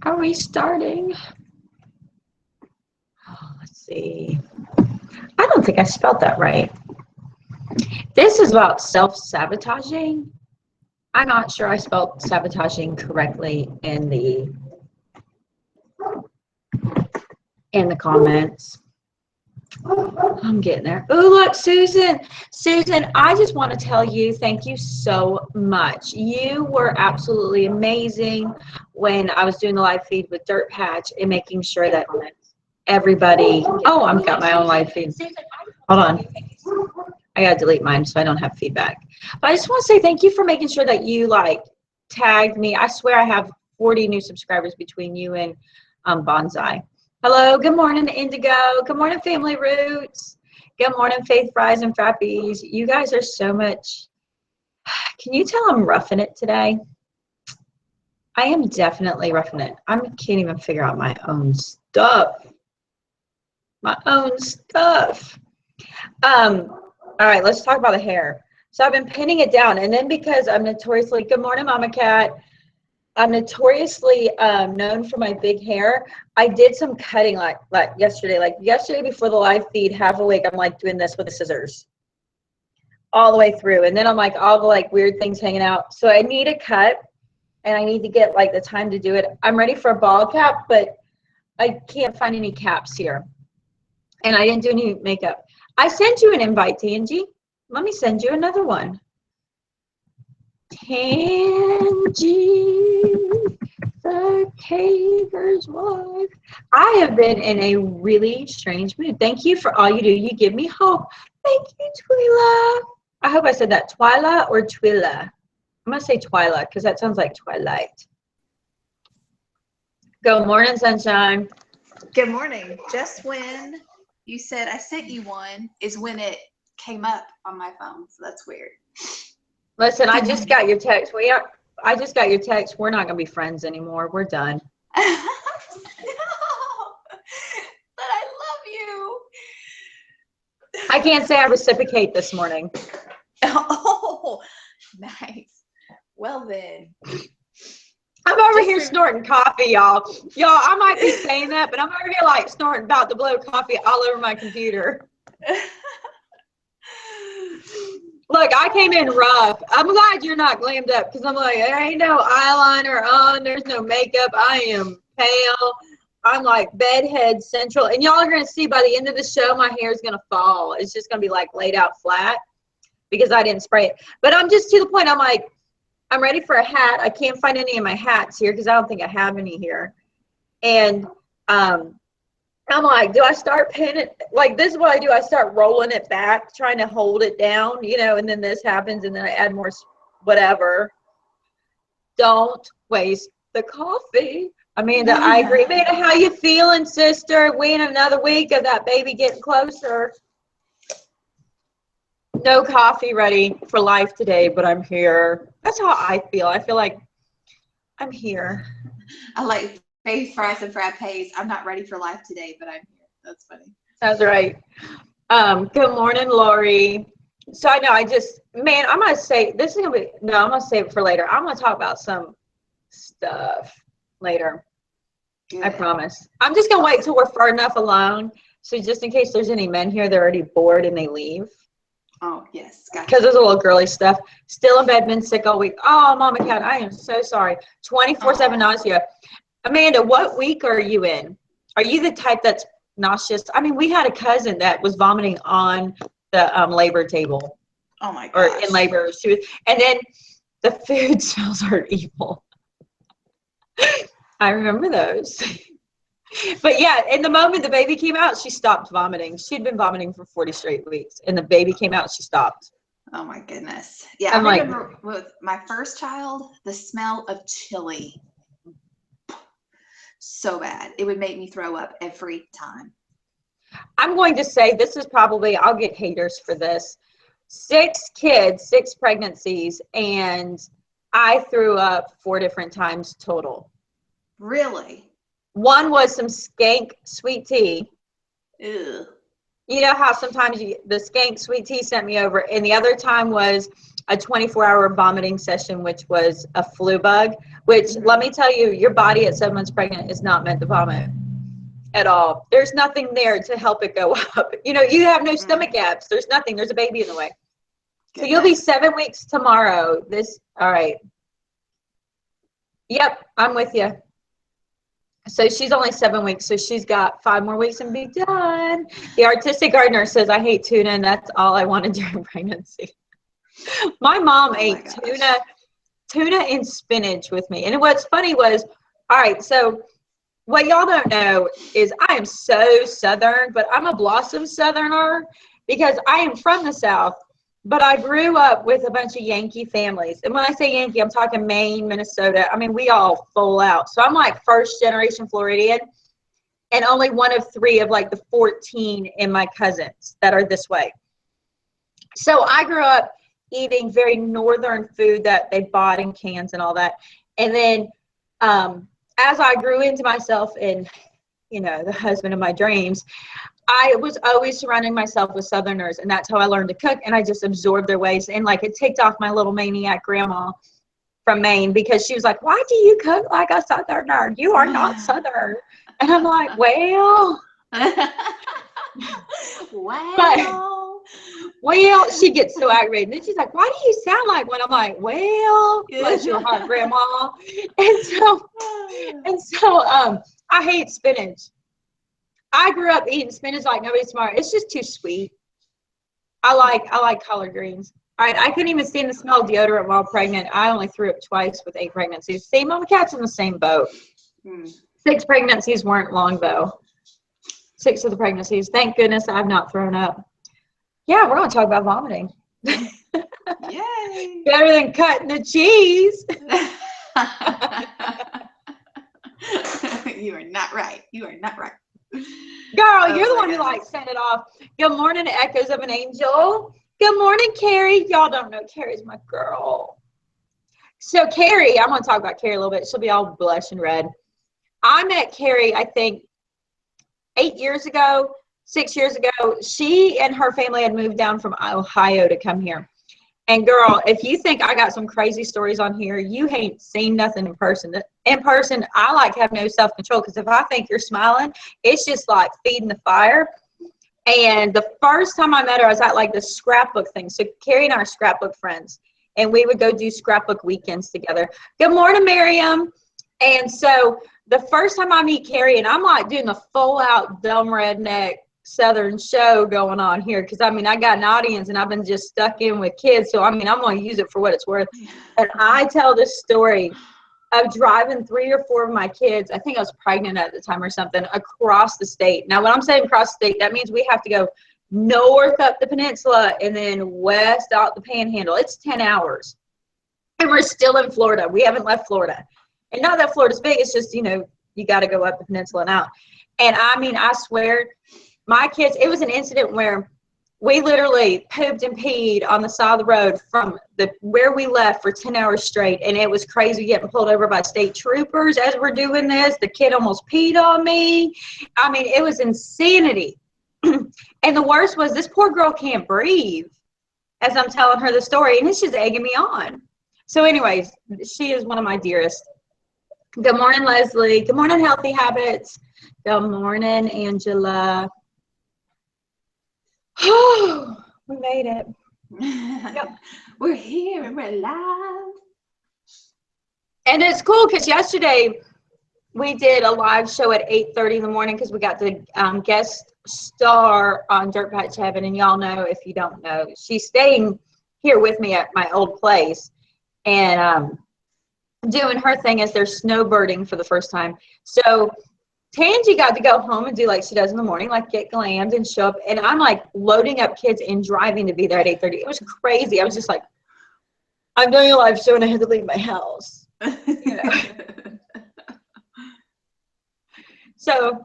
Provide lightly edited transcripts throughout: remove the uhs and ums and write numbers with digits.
Are we starting? Oh, let's see. I don't think I spelled that right. This is about self-sabotaging. I'm not sure I spelled sabotaging correctly in the comments. I'm getting there. Oh, look, Susan. Susan, I just want to tell you thank you so much. You were absolutely amazing when I was doing the live feed with Dirt Patch and making sure that everybody. Oh, I've got my own live feed. Hold on. I got to delete mine so I don't have feedback. But I just want to say thank you for making sure that you tagged me. I swear I have 40 new subscribers between you and Bonsai. Hello, good morning, Indigo. Good morning, Family Roots. Good morning, Faith Fries and Frappies. You guys are so much. Can you tell I'm roughing it today? I am definitely roughing it. I can't even figure out my own stuff. All right, let's talk about the hair. So I've been pinning it down, and then because I'm notoriously, good morning, Mama Cat. I'm notoriously known for my big hair. I did some cutting like yesterday. Like yesterday before the live feed, half awake, I'm like doing this with the scissors all the way through. And then I'm like all the weird things hanging out. So I need a cut, and I need to get the time to do it. I'm ready for a ball cap, but I can't find any caps here. And I didn't do any makeup. I sent you an invite, Tangi. Let me send you another one. Tangi, the caver's wife. I have been in a really strange mood. Thank you for all you do. You give me hope. Thank you, Twila. I hope I said that. Twila or Twila? I'm going to say Twila because that sounds like twilight. Good morning, sunshine. Good morning. Just when you said I sent you one is when it came up on my phone. So that's weird. Listen, I just got your text. I just got your text. We're not going to be friends anymore. We're done. No, but I love you. I can't say I reciprocate this morning. Oh, nice. Well then. I'm over here snorting coffee, y'all. Y'all, I might be saying that, but I'm over here snorting about to blow coffee all over my computer. Look, I came in rough. I'm glad you're not glammed up because I'm like, there ain't no eyeliner on. There's no makeup. I am pale. I'm like bedhead central. And y'all are going to see by the end of the show, my hair is going to fall. It's just going to be laid out flat because I didn't spray it. But I'm just to the point. I'm like, I'm ready for a hat. I can't find any of my hats here because I don't think I have any here. And I'm like, do I start pinning? This is what I do. I start rolling it back, trying to hold it down, and then this happens, and then I add more whatever. Don't waste the coffee. Amanda, I agree. Amanda, how you feeling, sister? We in another week of that baby getting closer. No coffee ready for life today, but I'm here. That's how I feel. I feel like I'm here. I like Faith Fries and Frappes. I'm not ready for life today, but I'm here. That's funny. That's right. Good morning, Lori. So I know I'm going to say, this is going to be, no, I'm going to save it for later. I'm going to talk about some stuff later. Good. I promise. I'm just going to wait till we're far enough alone. So just in case there's any men here, they're already bored and they leave. Oh, yes. Gotcha. Because there's a little girly stuff. Still in bed, been sick all week. Oh, Mama Cat, I am so sorry. 24/7 nausea. Amanda, what week are you in? Are you the type that's nauseous? I mean, we had a cousin that was vomiting on the labor table. Oh, my gosh. Or in labor. And then the food smells are evil. I remember those. But yeah, in the moment the baby came out, she stopped vomiting. She'd been vomiting for 40 straight weeks. And the baby came out, she stopped. Oh my goodness. Yeah, I remember with my first child, the smell of chili. So bad. It would make me throw up every time. I'm going to say this is probably, I'll get haters for this. 6 kids, 6 pregnancies, and I threw up 4 different times total. Really? One was some skank sweet tea. Ew. You know how sometimes the skank sweet tea sent me over, and the other time was a 24-hour vomiting session, which was a flu bug, which let me tell you, your body at 7 months pregnant is not meant to vomit at all. There's nothing there to help it go up. You know, you have no stomach gaps. There's nothing. There's a baby in the way. So you'll be 7 weeks tomorrow. All right. Yep, I'm with you. So she's only 7 weeks, so she's got 5 more weeks and be done. The artistic gardener says, I hate tuna, and that's all I wanted during pregnancy. My mom ate tuna and spinach with me. And what's funny was, all right, so what y'all don't know is I am so Southern, but I'm a blossom Southerner because I am from the South, but I grew up with a bunch of Yankee families. And when I say Yankee, I'm talking Maine, Minnesota. I mean, we all full out. So I'm like first generation Floridian and only one of 3 of like the 14 in my cousins that are this way. So I grew up eating very northern food that they bought in cans and all that. And then as I grew into myself and, you know, the husband of my dreams, I was always surrounding myself with Southerners, and that's how I learned to cook, and I just absorbed their ways. And like it ticked off my little maniac grandma from Maine because she was like, why do you cook like a Southerner? You are not Southern. And I'm like, well. Well, she gets so aggravated. And then she's like, why do you sound like one? I'm like, well, bless your heart, Grandma. And so I hate spinach. I grew up eating spinach like nobody's smart. It's just too sweet. I like collard greens. All right, I couldn't even stand the smell of deodorant while pregnant. I only threw up twice with 8 pregnancies. See, Mama Cat's in the same boat. 6 pregnancies weren't long, though. 6 of the pregnancies. Thank goodness I've not thrown up. Yeah, we're going to talk about vomiting. Yay! Better than cutting the cheese. You are not right. You are not right. Girl, you're the one who like sent it off. Good morning, Echoes of an Angel. Good morning, Carrie. Y'all don't know Carrie's my girl. So Carrie, I'm going to talk about Carrie a little bit. She'll be all blush and red. I met Carrie, I think, 6 years ago. She and her family had moved down from Ohio to come here. And girl, if you think I got some crazy stories on here, you ain't seen nothing in person. In person, I like have no self-control because if I think you're smiling, it's just like feeding the fire. And the first time I met her, I was at like the scrapbook thing. So Carrie and I are scrapbook friends, and we would go do scrapbook weekends together. Good morning, Miriam. And so the first time I meet Carrie, and I'm like doing the full out dumb redneck Southern show going on here because I mean I got an audience and I've been just stuck in with kids, so I mean I'm going to use it for what it's worth. And I tell this story of driving 3 or 4 of my kids, I think I was pregnant at the time or something, across the state. Now when I'm saying across the state, that means we have to go north up the peninsula and then west out the panhandle. It's 10 hours and we're still in Florida. We haven't left Florida. And not that Florida's big, it's just, you know, you got to go up the peninsula and out. And I mean, I swear, my kids, it was an incident where we literally pooped and peed on the side of the road from where we left for 10 hours straight. And it was crazy getting pulled over by state troopers as we're doing this. The kid almost peed on me. I mean, it was insanity. And the worst was this poor girl can't breathe as I'm telling her the story. And it's just egging me on. So anyways, she is one of my dearest. Good morning, Leslie. Good morning, Healthy Habits. Good morning, Angela. Oh, we made it. Yep. We're here and we're live. And it's cool because yesterday we did a live show at 8:30 in the morning because we got the guest star on Dirt Patch Heaven. And y'all know, if you don't know, she's staying here with me at my old place. And doing her thing as they're snowbirding for the first time. So Tangi got to go home and do like she does in the morning, like get glammed and show up. And I'm like loading up kids and driving to be there at 8:30. It was crazy. I was just like, I'm doing a live show and I had to leave my house. You know? So,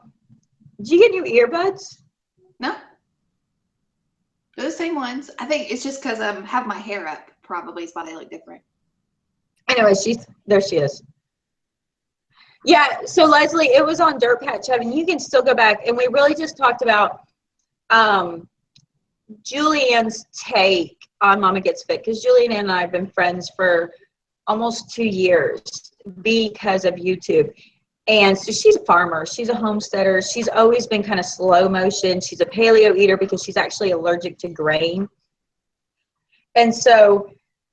did you get new earbuds? No. They're the same ones. I think it's just because I have my hair up. Probably is why they look different. Anyway, there she is. Yeah, so Leslie, it was on Dirt Patch Heaven. You can still go back, and we really just talked about Julianne's take on Mama Gets Fit, because Julianne and I have been friends for almost 2 years because of YouTube. And so she's a farmer. She's a homesteader. She's always been kind of slow motion. She's a paleo eater because she's actually allergic to grain. And so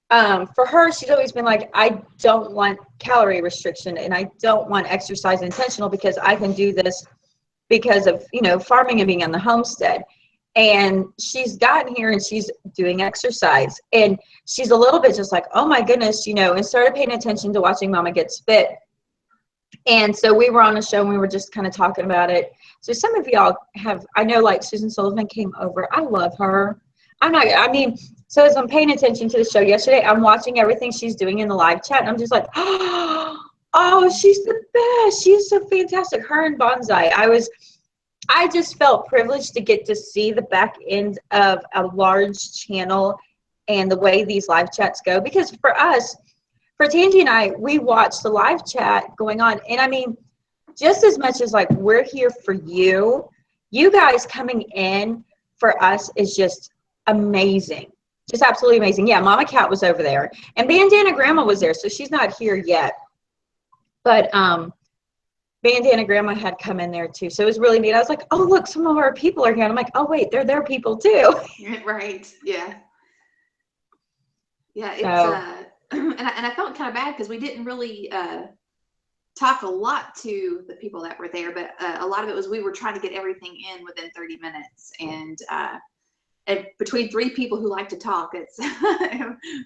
for her, she's always been like, I don't want calorie restriction and I don't want exercise intentional because I can do this because of, you know, farming and being on the homestead. And she's gotten here and she's doing exercise. And she's a little bit just like, oh my goodness, you know, and started paying attention to watching Mama Gets Fit. And so we were on a show and we were just kind of talking about it. So some of y'all have, I know like Susan Sullivan came over. I love her. So as I'm paying attention to the show yesterday, I'm watching everything she's doing in the live chat. And I'm just like, oh, she's the best. She's so fantastic. Her and Bonsai. I just felt privileged to get to see the back end of a large channel and the way these live chats go. Because for us, for Tangi and I, we watch the live chat going on. And I mean, just as much as like we're here for you, you guys coming in for us is just amazing. Just absolutely amazing. Yeah, Mama Cat was over there. And Bandana Grandma was there. So she's not here yet. But Bandana Grandma had come in there too. So it was really neat. I was like, oh, look, some of our people are here. And I'm like, oh, wait, they're their people too. Right. Yeah. Yeah. So, And I felt kind of bad because we didn't really talk a lot to the people that were there, but a lot of it was we were trying to get everything in within 30 minutes. And between 3 people who like to talk, it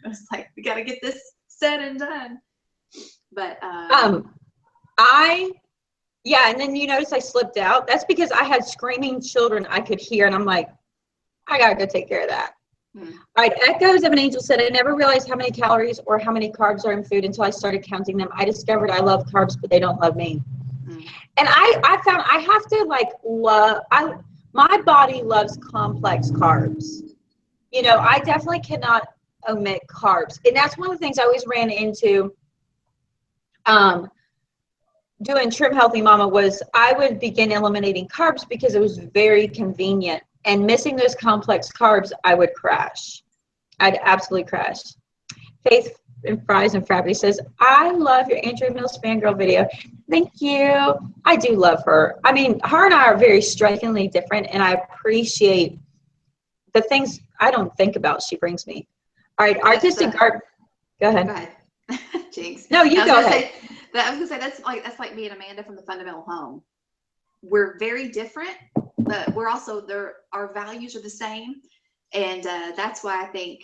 was like, we got to get this said and done. But yeah, and then you notice I slipped out. That's because I had screaming children I could hear, and I'm like, I gotta go take care of that. All right, Echoes of an Angel said, I never realized how many calories or how many carbs are in food until I started counting them. I discovered I love carbs, but they don't love me. And I found I have to like my body loves complex carbs. You know, I definitely cannot omit carbs. And that's one of the things I always ran into doing Trim Healthy Mama was I would begin eliminating carbs because it was very convenient. And missing those complex carbs, I would crash. I'd absolutely crash. Faith and Fries and Frappy says, I love your Andrea Mills fangirl video. Thank you. I do love her. I mean, her and I are very strikingly different, and I appreciate the things I don't think about she brings me. All right, artistic art. Go ahead. Go ahead. Jinx. No, you go ahead. I was gonna say that's like me and Amanda from the Fundamental Home. We're very different, but we're also our values are the same, and that's why I think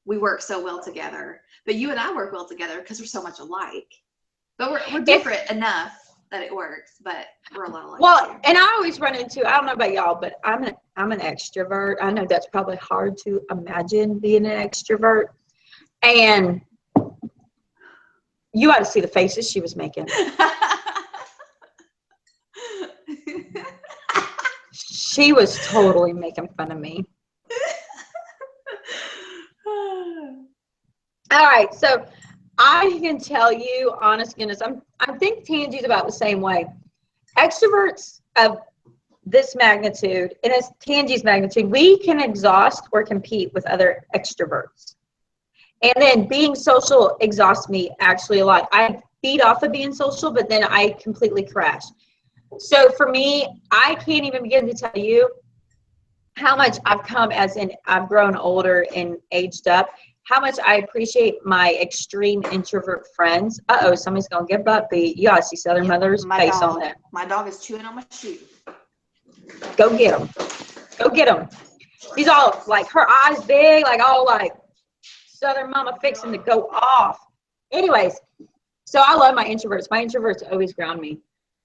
we work so well together. But you and I work well together because we're so much alike. But we're different enough that it works, but we're a lot alike. Well, too. And I always run into, I don't know about y'all, but I'm an extrovert. I know that's probably hard to imagine being an extrovert, and you ought to see the faces she was making. She was totally making fun of me. All right, so I can tell you, honest goodness, I think Tangi's about the same way. Extroverts of this magnitude, and as Tangi's magnitude, we can exhaust or compete with other extroverts. And then being social exhausts me actually a lot. I feed off of being social, but then I completely crash. So for me, I can't even begin to tell you how much I've come I've grown older and aged up, how much I appreciate my extreme introvert friends. Uh-oh, somebody's going to get butt beat. You ought to see Southern Mother's face on that. My dog is chewing on my shoe. Go get him. Go get him. She's all like, her eyes big, like all like, Southern Mama fixing to go off. Anyways, so I love my introverts. My introverts always ground me.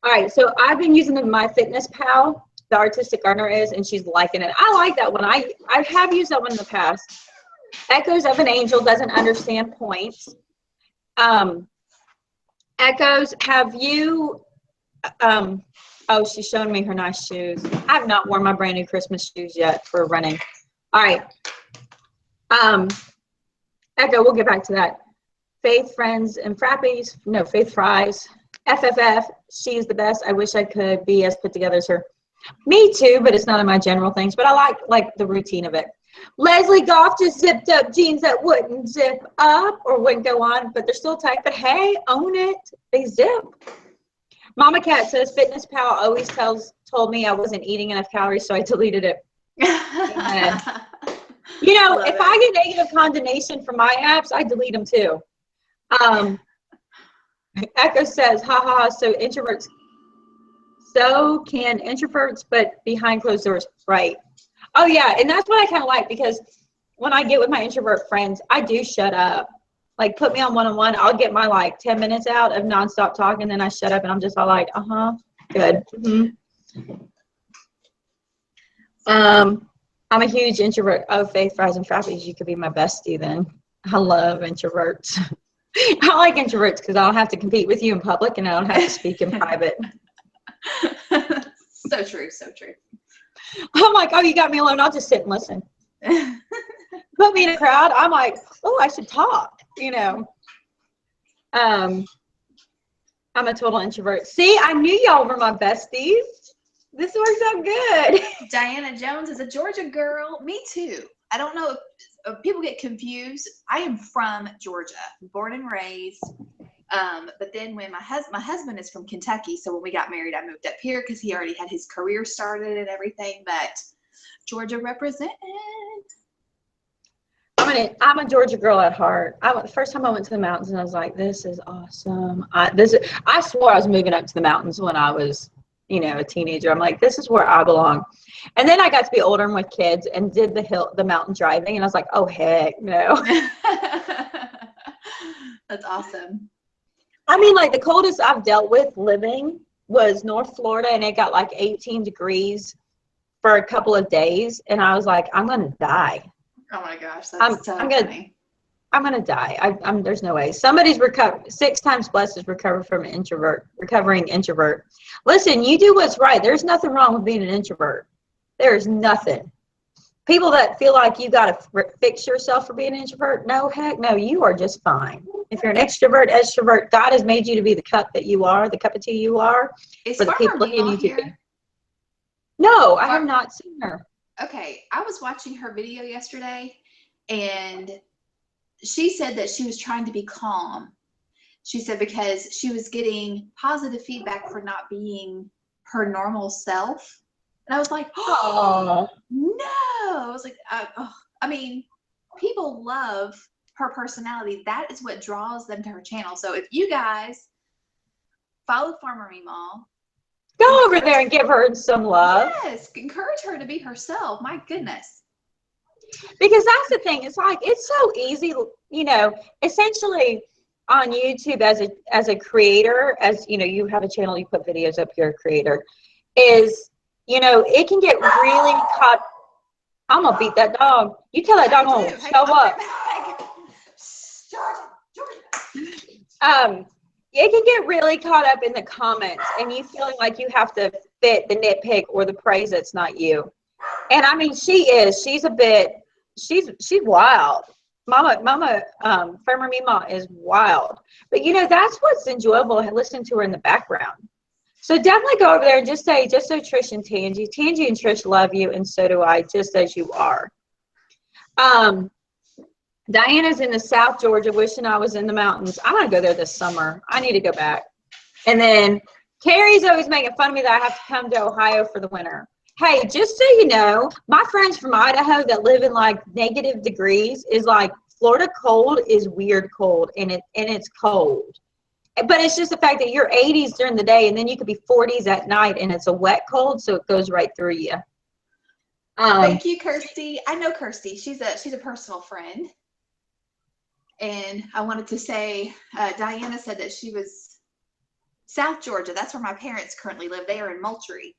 All right, so I've been using the MyFitnessPal, the artistic gardener is, and she's liking it. I like that one. I have used that one in the past. Echoes of an Angel doesn't understand points. Echoes, have you, oh, she's showing me her nice shoes. I have not worn my brand new Christmas shoes yet for running. All right. Echo, we'll get back to that. Faith, Friends, and Frappies. No, Faith Fries. FFF, she's the best. I wish I could be as put together as her. Me too, but it's not in my general things. But I like the routine of it. Leslie Goff just zipped up jeans that wouldn't zip up or wouldn't go on, but they're still tight. But hey, own it. They zip. Mama Cat says Fitness Pal always told me I wasn't eating enough calories, so I deleted it. And, you know, if I get negative condemnation from my apps, I delete them too. Echo says, ha ha, so introverts. So can introverts, but behind closed doors, right? Oh yeah, and that's what I kind of like, because when I get with my introvert friends, I do shut up. Like, put me on one-on-one, I'll get my like 10 minutes out of nonstop talking, then I shut up and I'm just all like, good. I'm a huge introvert. Oh, Faith, Fries, and Frappies, you could be my bestie then. I love introverts. I like introverts because I don't have to compete with you in public and I don't have to speak in private. So true, so true. I'm like, oh, you got me alone. I'll just sit and listen. Put me in a crowd. I'm like, oh, I should talk, you know. I'm a total introvert. See, I knew y'all were my besties. This works out good. Diana Jones is a Georgia girl. Me too. I don't know if people get confused. I am from Georgia, born and raised. But then when my husband is from Kentucky, so when we got married, I moved up here because he already had his career started and everything. But Georgia represent. I'm a Georgia girl at heart. First time I went to the mountains and I was like, this is awesome. I swore I was moving up to the mountains when I was, you know, a teenager. I'm like, this is where I belong. And then I got to be older and with kids and did the mountain driving, and I was like, oh heck no. That's awesome. I mean, like, the coldest I've dealt with living was North Florida, and it got like 18 degrees for a couple of days, and I was like, I'm gonna die. Oh my gosh, that's so funny. I'm gonna die. There's no way. Somebody's 6 times blessed is recovering introvert. Listen, you do what's right. There's nothing wrong with being an introvert. There's nothing. People that feel like you got to fix yourself for being an introvert, no, heck no, you are just fine. If you're an extrovert, God has made you to be the cup that you are, the cup of tea you are, for the people looking at you. No, I have not seen her. Okay, I was watching her video yesterday, and she said that she was trying to be calm. She said because she was getting positive feedback for not being her normal self. And I was like, oh, no. I was like, I mean, people love her personality. That is what draws them to her channel. So if you guys follow Farmer Meemaw, go over there and give her some love. Yes, encourage her to be herself. My goodness. Because that's the thing. It's like, it's so easy, you know, essentially on YouTube as a creator, as you know, you have a channel, you put videos up, you're a creator, is, you know, it can get really caught. I'm gonna beat that dog. You tell that dog to show up. It can get really caught up in the comments and you feeling like you have to fit the nitpick or the praise that's not you. And I mean, she's wild. Mama, Farmer Mima is wild. But you know, that's what's enjoyable, listening to her in the background. So definitely go over there and just say, just so Trish and Tangi and Trish love you, and so do I, just as you are. Diana's in the South Georgia, wishing I was in the mountains. I'm going to go there this summer. I need to go back. And then Carrie's always making fun of me that I have to come to Ohio for the winter. Hey, just so you know, my friends from Idaho that live in like negative degrees is like, Florida cold is weird cold, and it's cold. But it's just the fact that you're 80s during the day, and then you could be 40s at night, and it's a wet cold, so it goes right through you. Thank you, Kirsty. I know Kirsty. She's a personal friend. And I wanted to say, Diana said that she was South Georgia. That's where my parents currently live. They are in Moultrie.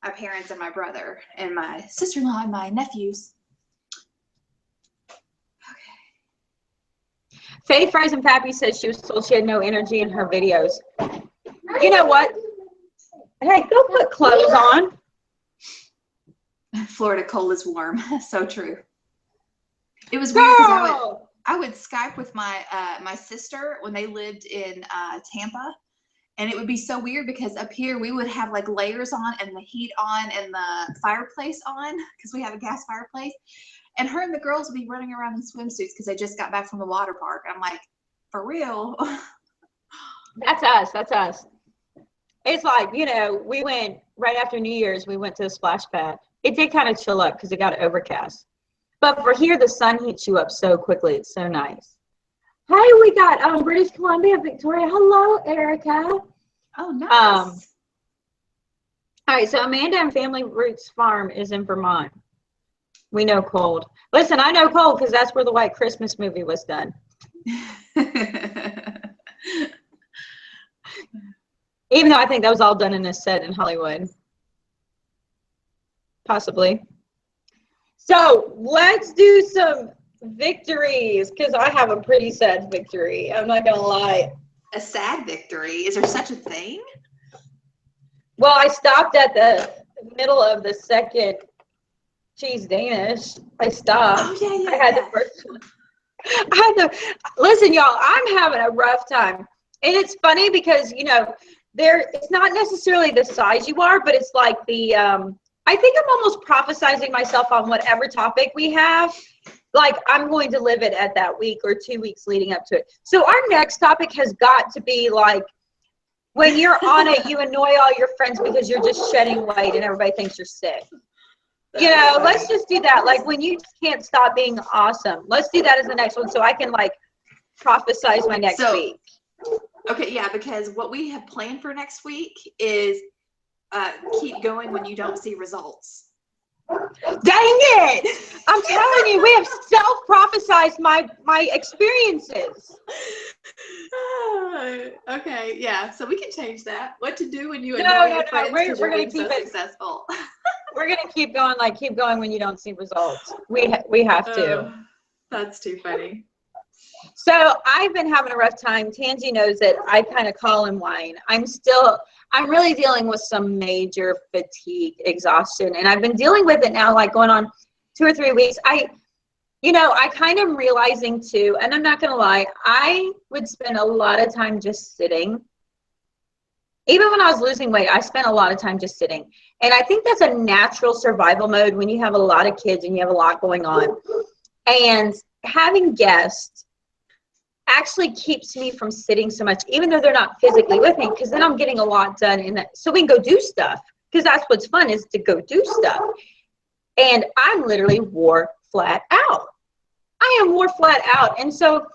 My parents and my brother and my sister-in-law and my nephews. Faith Fries and Pappy said she was told she had no energy in her videos. You know what? Hey, go put clothes on. Florida cold is warm. So true. It was weird because I would Skype with my my sister when they lived in Tampa, And it would be so weird because up here we would have like layers on and the heat on and the fireplace on because we have a gas fireplace. And her and the girls would be running around in swimsuits because they just got back from the water park. I'm like, for real? That's us. That's us. It's like, you know, we went right after New Year's, we went to the splash pad. It did kind of chill up because it got overcast. But for here, the sun heats you up so quickly. It's so nice. Hey, we got British Columbia, Victoria. Hello, Erica. Oh, nice. All right, so Amanda and Family Roots Farm is in Vermont. We know cold. Listen, I know cold because that's where the White Christmas movie was done. Even though I think that was all done in a set in Hollywood. Possibly. So let's do some victories because I have a pretty sad victory. I'm not going to lie. A sad victory? Is there such a thing? Well, I stopped at the middle of the second cheese Danish. I stopped. Oh, yeah. I had the first one. Listen, y'all, I'm having a rough time. And it's funny because, you know, it's not necessarily the size you are, but it's like the, I think I'm almost prophesizing myself on whatever topic we have. Like I'm going to live it at that week or 2 weeks leading up to it. So our next topic has got to be like, when you're on it, you annoy all your friends because you're just shedding weight and everybody thinks you're sick. You know, let's just do that. Like when you just can't stop being awesome. Let's do that as the next one so I can like prophesize my next week. Okay, yeah, because what we have planned for next week is keep going when you don't see results. Dang it! I'm telling you, we have self-prophesized my experiences. Okay, yeah, so we can change that. What to do when you No, your friends because we're you're gonna being keep it successful. We're gonna keep going when you don't see results. We have to. That's too funny. So I've been having a rough time. Tangi knows that I kind of call and whine. I'm really dealing with some major fatigue, exhaustion, and I've been dealing with it now, like going on 2 or 3 weeks. I kind of am realizing too, and I'm not gonna lie, I would spend a lot of time just sitting. Even when I was losing weight, I spent a lot of time just sitting. And I think that's a natural survival mode when you have a lot of kids and you have a lot going on. And having guests actually keeps me from sitting so much, even though they're not physically with me, because then I'm getting a lot done in that. So we can go do stuff, because that's what's fun, is to go do stuff. And I'm literally wore flat out. I am wore flat out. And so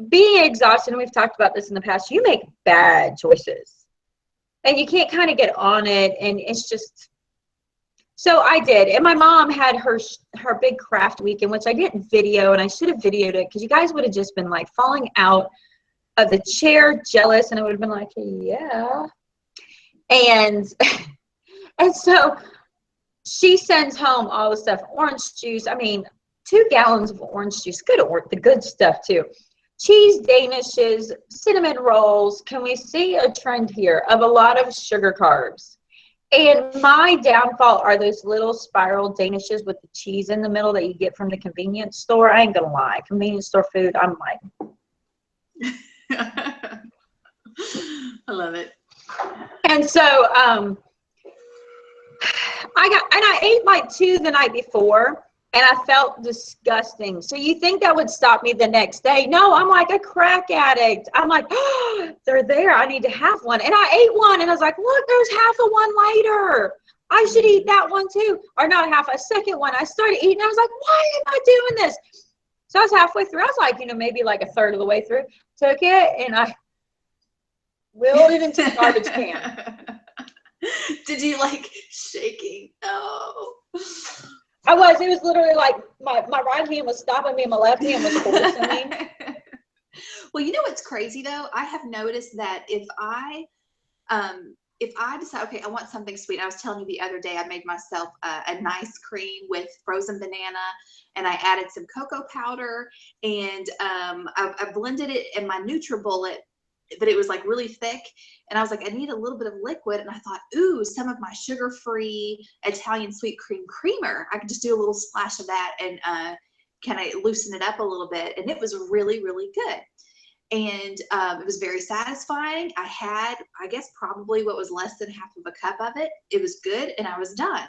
being exhausted, and we've talked about this in the past, you make bad choices. And you can't kind of get on it, and it's just, so I did. And my mom had her big craft weekend, which I didn't video, and I should have videoed it because you guys would have just been like falling out of the chair, jealous, and I would have been like, yeah. And so she sends home all the stuff, orange juice. I mean, 2 gallons of orange juice, the good stuff too. Cheese Danishes, cinnamon rolls. Can we see a trend here of a lot of sugar carbs? And my downfall are those little spiral Danishes with the cheese in the middle that you get from the convenience store. I ain't gonna lie, convenience store food, I'm like. I love it. And so I ate like 2 the night before. And I felt disgusting. So you think that would stop me the next day? No, I'm like a crack addict. I'm like, oh, they're there. I need to have one. And I ate one, and I was like, look, there's half of one later. I should eat that one too. Or not half, a second one. I started eating. I was like, why am I doing this? So I was halfway through. I was like, maybe like a third of the way through. Took it, and I willed it into the garbage can. Did you like shaking? Oh. It was literally like my right hand was stopping me and my left hand was forcing me. Well, you know what's crazy though? I have noticed that if I decide, okay, I want something sweet. I was telling you the other day, I made myself a nice cream with frozen banana, and I added some cocoa powder, and I blended it in my NutriBullet, but it was like really thick, and I was like, I need a little bit of liquid, and I thought, ooh, some of my sugar-free Italian sweet cream creamer. I could just do a little splash of that and kind of loosen it up a little bit, and it was really, really good. And it was very satisfying. I had, I guess, probably what was less than half of a cup of it. It was good, and I was done.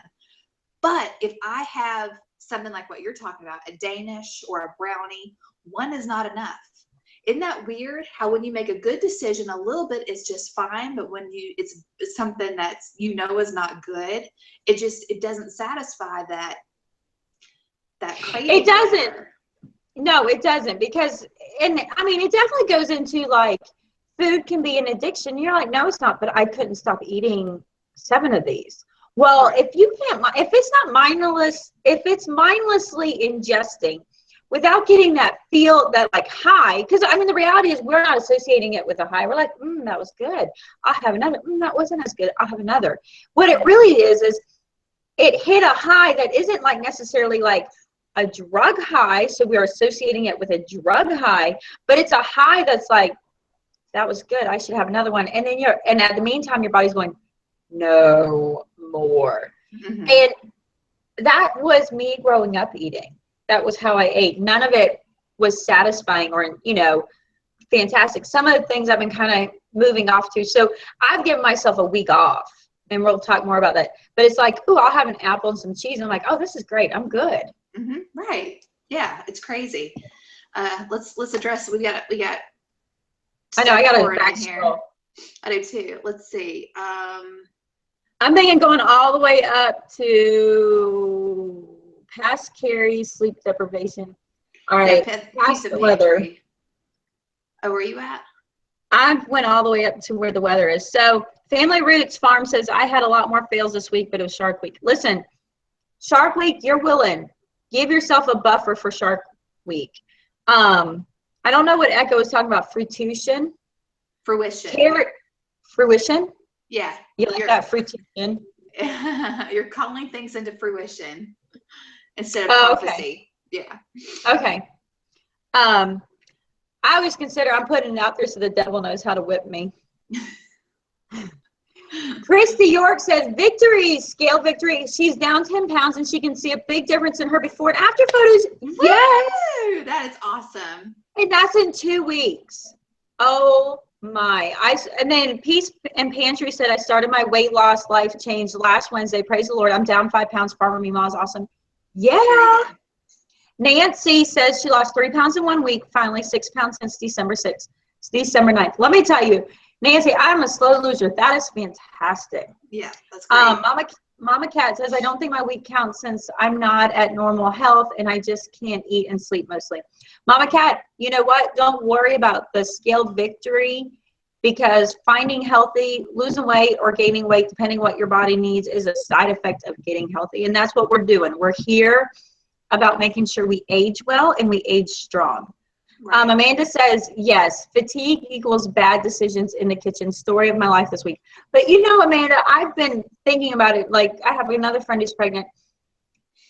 But if I have something like what you're talking about, a Danish or a brownie, one is not enough. Isn't that weird how when you make a good decision, a little bit is just fine, but when it's something that's, you know, is not good, it doesn't satisfy that craving. It doesn't. No, it doesn't, because, and I mean, it definitely goes into like food can be an addiction. You're like, no, it's not, but I couldn't stop eating 7 of these. Well, Right. if it's not mindless, if it's mindlessly ingesting without getting that like high, because I mean, the reality is we're not associating it with a high. We're like, that was good. I'll have another. That wasn't as good. I'll have another. What it really is it hit a high that isn't like necessarily like a drug high. So we're associating it with a drug high, but it's a high that's like, that was good. I should have another one. And then and at the meantime, your body's going, no more. Mm-hmm. And that was me growing up eating. That was how I ate. None of it was satisfying or, you know, fantastic. Some of the things I've been kind of moving off to. So I've given myself a week off, and we'll talk more about that. But it's like, oh, I'll have an apple and some cheese. And I'm like, oh, this is great. I'm good. Mm-hmm. Right. Yeah, it's crazy. Let's address. We got. I know. I got a back here. I do too. Let's see. I'm thinking going all the way up to past carry, sleep deprivation. All right, past the weather. Oh, where are you at? I went all the way up to where the weather is. So Family Roots Farm says, I had a lot more fails this week, but it was Shark Week. Listen, Shark Week, you're willing. Give yourself a buffer for Shark Week. I don't know what Echo was talking about. Fruition. Fruition? Yeah. You like that, fruition? You're calling things into fruition instead of prophecy. Okay. Yeah. Okay. I always consider I'm putting it out there so the devil knows how to whip me. Christy York says, victory, scale victory. She's down 10 pounds and she can see a big difference in her before and after photos. Yes. Woo! That is awesome. And that's in 2 weeks. Oh my. And then Peace and Pantry said, I started my weight loss life change last Wednesday. Praise the Lord. I'm down 5 pounds. Farmer Meemaw is awesome. Yeah. Nancy says she lost 3 pounds in 1 week. Finally 6 pounds since December 6th. It's December 9th. Let me tell you, Nancy, I'm a slow loser. That is fantastic. Yeah, that's great. Mama Cat says, I don't think my week counts since I'm not at normal health and I just can't eat and sleep mostly. Mama Cat, you know what? Don't worry about the scaled victory, because finding healthy, losing weight or gaining weight, depending what your body needs, is a side effect of getting healthy. And that's what we're doing. We're here about making sure we age well and we age strong. Right. Amanda says, yes, fatigue equals bad decisions in the kitchen. Story of my life this week. But you know, Amanda, I've been thinking about it. Like, I have another friend who's pregnant.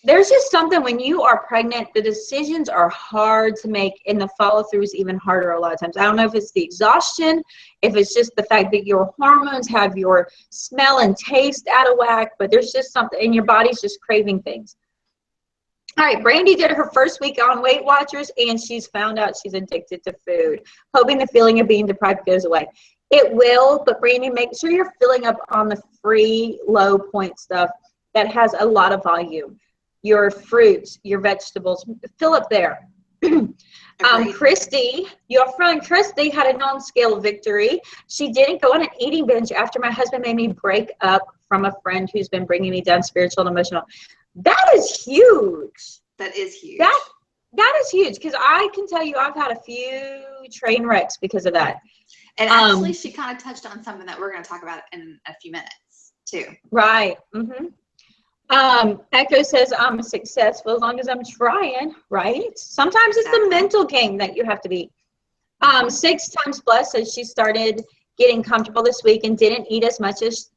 There's just something when you are pregnant, the decisions are hard to make and the follow through is even harder a lot of times. I don't know if it's the exhaustion, if it's just the fact that your hormones have your smell and taste out of whack, but there's just something, and your body's just craving things. All right, Brandy did her first week on Weight Watchers, and she's found out she's addicted to food, hoping the feeling of being deprived goes away. It will, but Brandy, make sure you're filling up on the free low point stuff that has a lot of volume. Your fruits, your vegetables, fill up there. Christy, your friend Christy had a non-scale victory. She didn't go on an eating binge after my husband made me break up from a friend who's been bringing me down spiritual and emotional. That is huge. That is huge. That is huge, because I can tell you I've had a few train wrecks because of that. And actually, she kind of touched on something that we're going to talk about in a few minutes too. Right. Mm-hmm. Echo says, I'm successful as long as I'm trying, right? Sometimes it's the mental game that you have to be. 6 times Blessed says she started getting comfortable this week and didn't eat as much as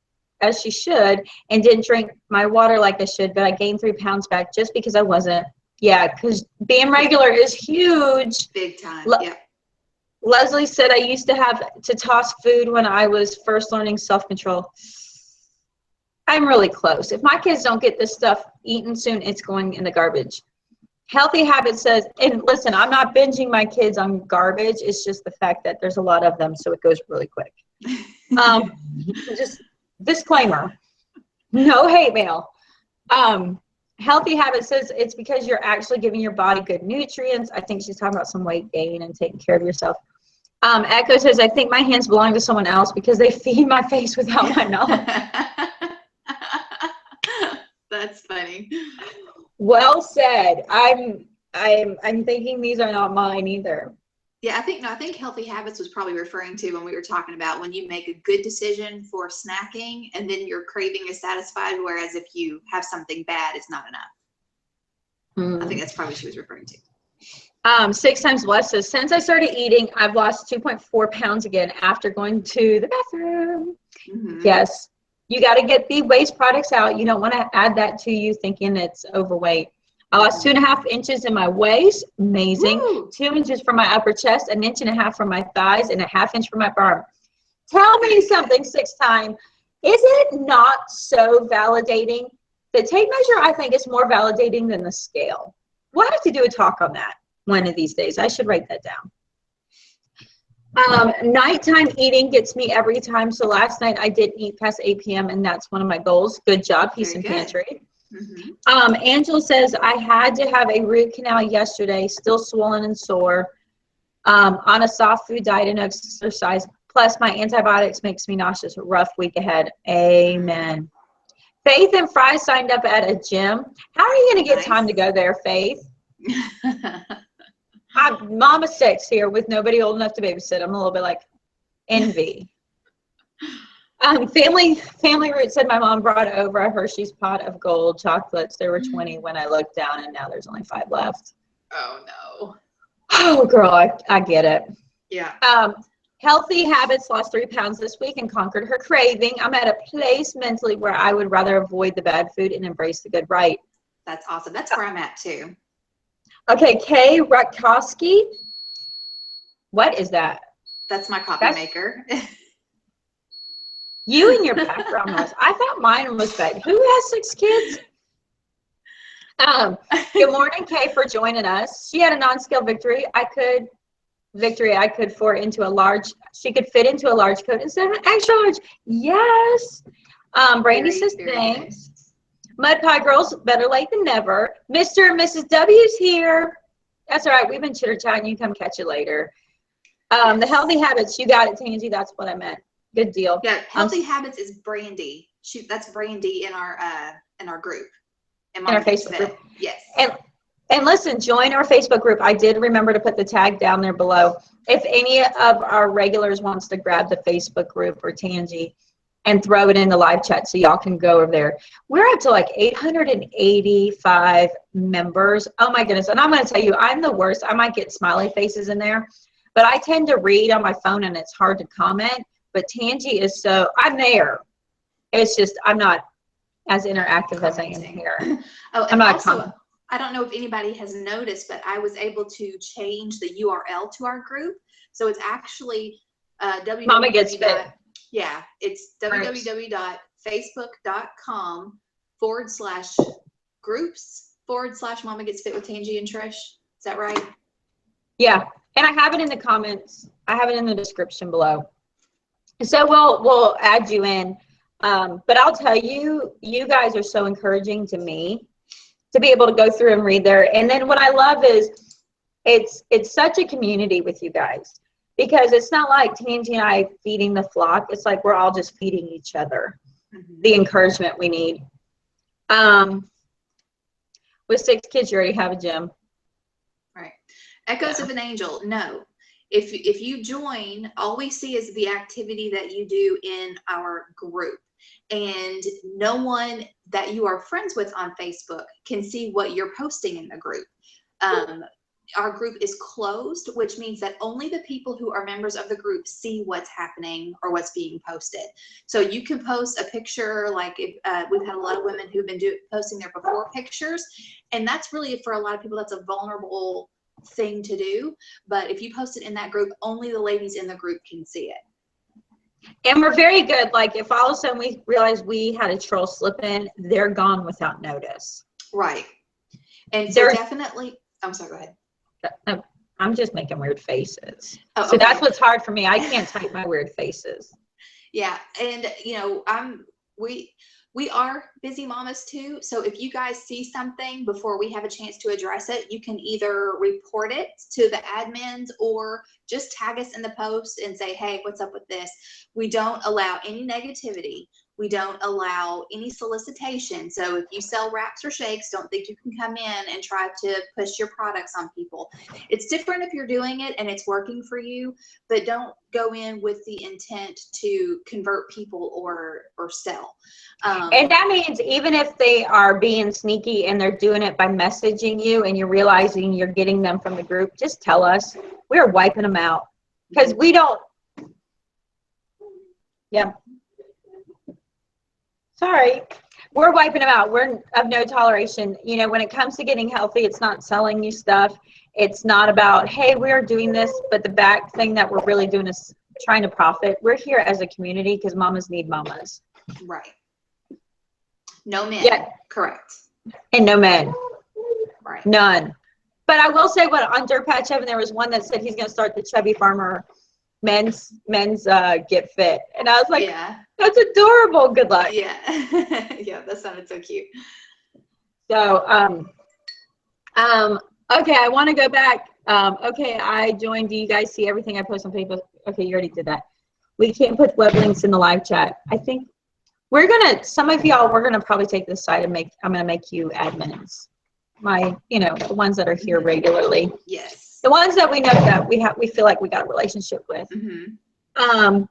she should and didn't drink my water like I should, but I gained 3 pounds back just because I wasn't. Yeah, because being regular is huge. Big time, yeah. Leslie said, I used to have to toss food when I was first learning self-control. I'm really close. If my kids don't get this stuff eaten soon, it's going in the garbage. Healthy Habits says, and listen, I'm not binging my kids on garbage. It's just the fact that there's a lot of them, so it goes really quick. Just disclaimer, no hate mail. Healthy Habits says it's because you're actually giving your body good nutrients. I think she's talking about some weight gain and taking care of yourself. Echo says, I think my hands belong to someone else because they feed my face without my knowledge. That's funny. Well said. I'm thinking these are not mine either. Yeah, I think Healthy Habits was probably referring to when we were talking about when you make a good decision for snacking and then your craving is satisfied, whereas if you have something bad, it's not enough. I think that's probably what she was referring to. 6 times Blessed says, since I started eating, I've lost 2.4 pounds again after going to the bathroom. Yes. You got to get the waste products out. You don't want to add that to you thinking it's overweight. I lost 2.5 inches in my waist. Amazing. Woo! 2 inches from my upper chest, 1.5 inches from my thighs, and 1/2 inch from my bum. Tell me something, 6 time. Is it not so validating? The tape measure, I think, is more validating than the scale. We'll have to do a talk on that one of these days. I should write that down. Nighttime eating gets me every time. So last night I did eat past 8 p.m. and that's one of my goals. Good job, Peace and Pantry. Angela says, I had to have a root canal yesterday, still swollen and sore, on a soft food diet and exercise. Plus my antibiotics makes me nauseous. Rough week ahead. Amen. Faith and Fry signed up at a gym. How are you going to get time to go there, Faith? I'm Mama 6 here with nobody old enough to babysit. I'm a little bit like envy. Family Root said my mom brought over a Hershey's pot of gold chocolates. There were 20 when I looked down, and now there's only 5 left. Oh no. Oh girl, I get it. Yeah. Healthy Habits lost 3 pounds this week and conquered her craving. I'm at a place mentally where I would rather avoid the bad food and embrace the good right. That's awesome. That's where I'm at too. Okay, Kay Rutkowski. What is that? That's my coffee maker. You and your background noise. I thought mine was bad. Who has 6 kids? Good morning, Kay, for joining us. She had a non-scale victory. I could she could fit into a large coat instead of an extra large. Yes. Brandy says thanks. Mud Pie Girls, better late than never. Mr. and Mrs. W's here. That's all right. We've been chitter-chatting. You can come catch it later. The Healthy Habits, you got it, Tangi. That's what I meant. Good deal. Yeah, Healthy Habits is Brandy. That's Brandy in our group. In our Facebook group. Yes. And listen, join our Facebook group. I did remember to put the tag down there below. If any of our regulars wants to grab the Facebook group or Tangi and throw it in the live chat so y'all can go over there. We're up to like 885 members. Oh my goodness. And I'm going to tell you, I'm the worst. I might get smiley faces in there, but I tend to read on my phone and it's hard to comment. But Tangi is I'm there. It's just, I'm not as interactive as I am here. Oh, and also, I don't know if anybody has noticed, but I was able to change the URL to our group. So it's actually Mama Gets Fit. Yeah, it's www.facebook.com/groups/Mama Gets Fit with Tangi and Trish. Is that right? Yeah, and I have it in the comments. I have it in the description below. So we'll add you in. But I'll tell you, you guys are so encouraging to me to be able to go through and read there. And then what I love is it's such a community with you guys. Because it's not like Tangi and I feeding the flock. It's like we're all just feeding each other the encouragement we need. With 6 kids, you already have a gym. Right. Echoes of an Angel. No. If you join, all we see is the activity that you do in our group. And no one that you are friends with on Facebook can see what you're posting in the group. Our group is closed, which means that only the people who are members of the group see what's happening or what's being posted. So you can post a picture, like if, we've had a lot of women who've been posting their before pictures, and that's really, for a lot of people, that's a vulnerable thing to do. But if you post it in that group, only the ladies in the group can see it. And we're very good. Like if all of a sudden we realize we had a troll slip in, they're gone without notice. Right. And so definitely, I'm sorry, go ahead. I'm just making weird faces. Oh, so okay. that's what's hard for me. I can't type my weird faces. Yeah. And we are busy mamas too. So if you guys see something before we have a chance to address it, you can either report it to the admins or just tag us in the post and say, hey, what's up with this? We don't allow any negativity. We don't allow any solicitation. So if you sell wraps or shakes, don't think you can come in and try to push your products on people. It's different if you're doing it and it's working for you, but don't go in with the intent to convert people or sell. And that means even if they are being sneaky and they're doing it by messaging you and you're realizing you're getting them from the group, just tell us. We're wiping them out because we don't. Yeah. Sorry. We're wiping them out. We're of no toleration. You know, when it comes to getting healthy, it's not selling you stuff. It's not about, hey, we're doing this, but the back thing that we're really doing is trying to profit. We're here as a community because mamas need mamas. Right. No men. Yeah. Correct. And no men. Right. None. But I will say, on Dirt Patch Heaven, there was one that said he's going to start the Chubby Farmer men's Get Fit. And I was like, yeah, that's adorable. Good luck. Yeah. Yeah, that sounded so cute. So, okay, I want to go back. Okay, I joined. Do you guys see everything I post on Facebook? Okay, you already did that. We can't put web links in the live chat. I think some of y'all, we're gonna probably take this side and I'm gonna make you admins. The ones that are here regularly. Yes. The ones that we know that we feel like we got a relationship with. Mm-hmm.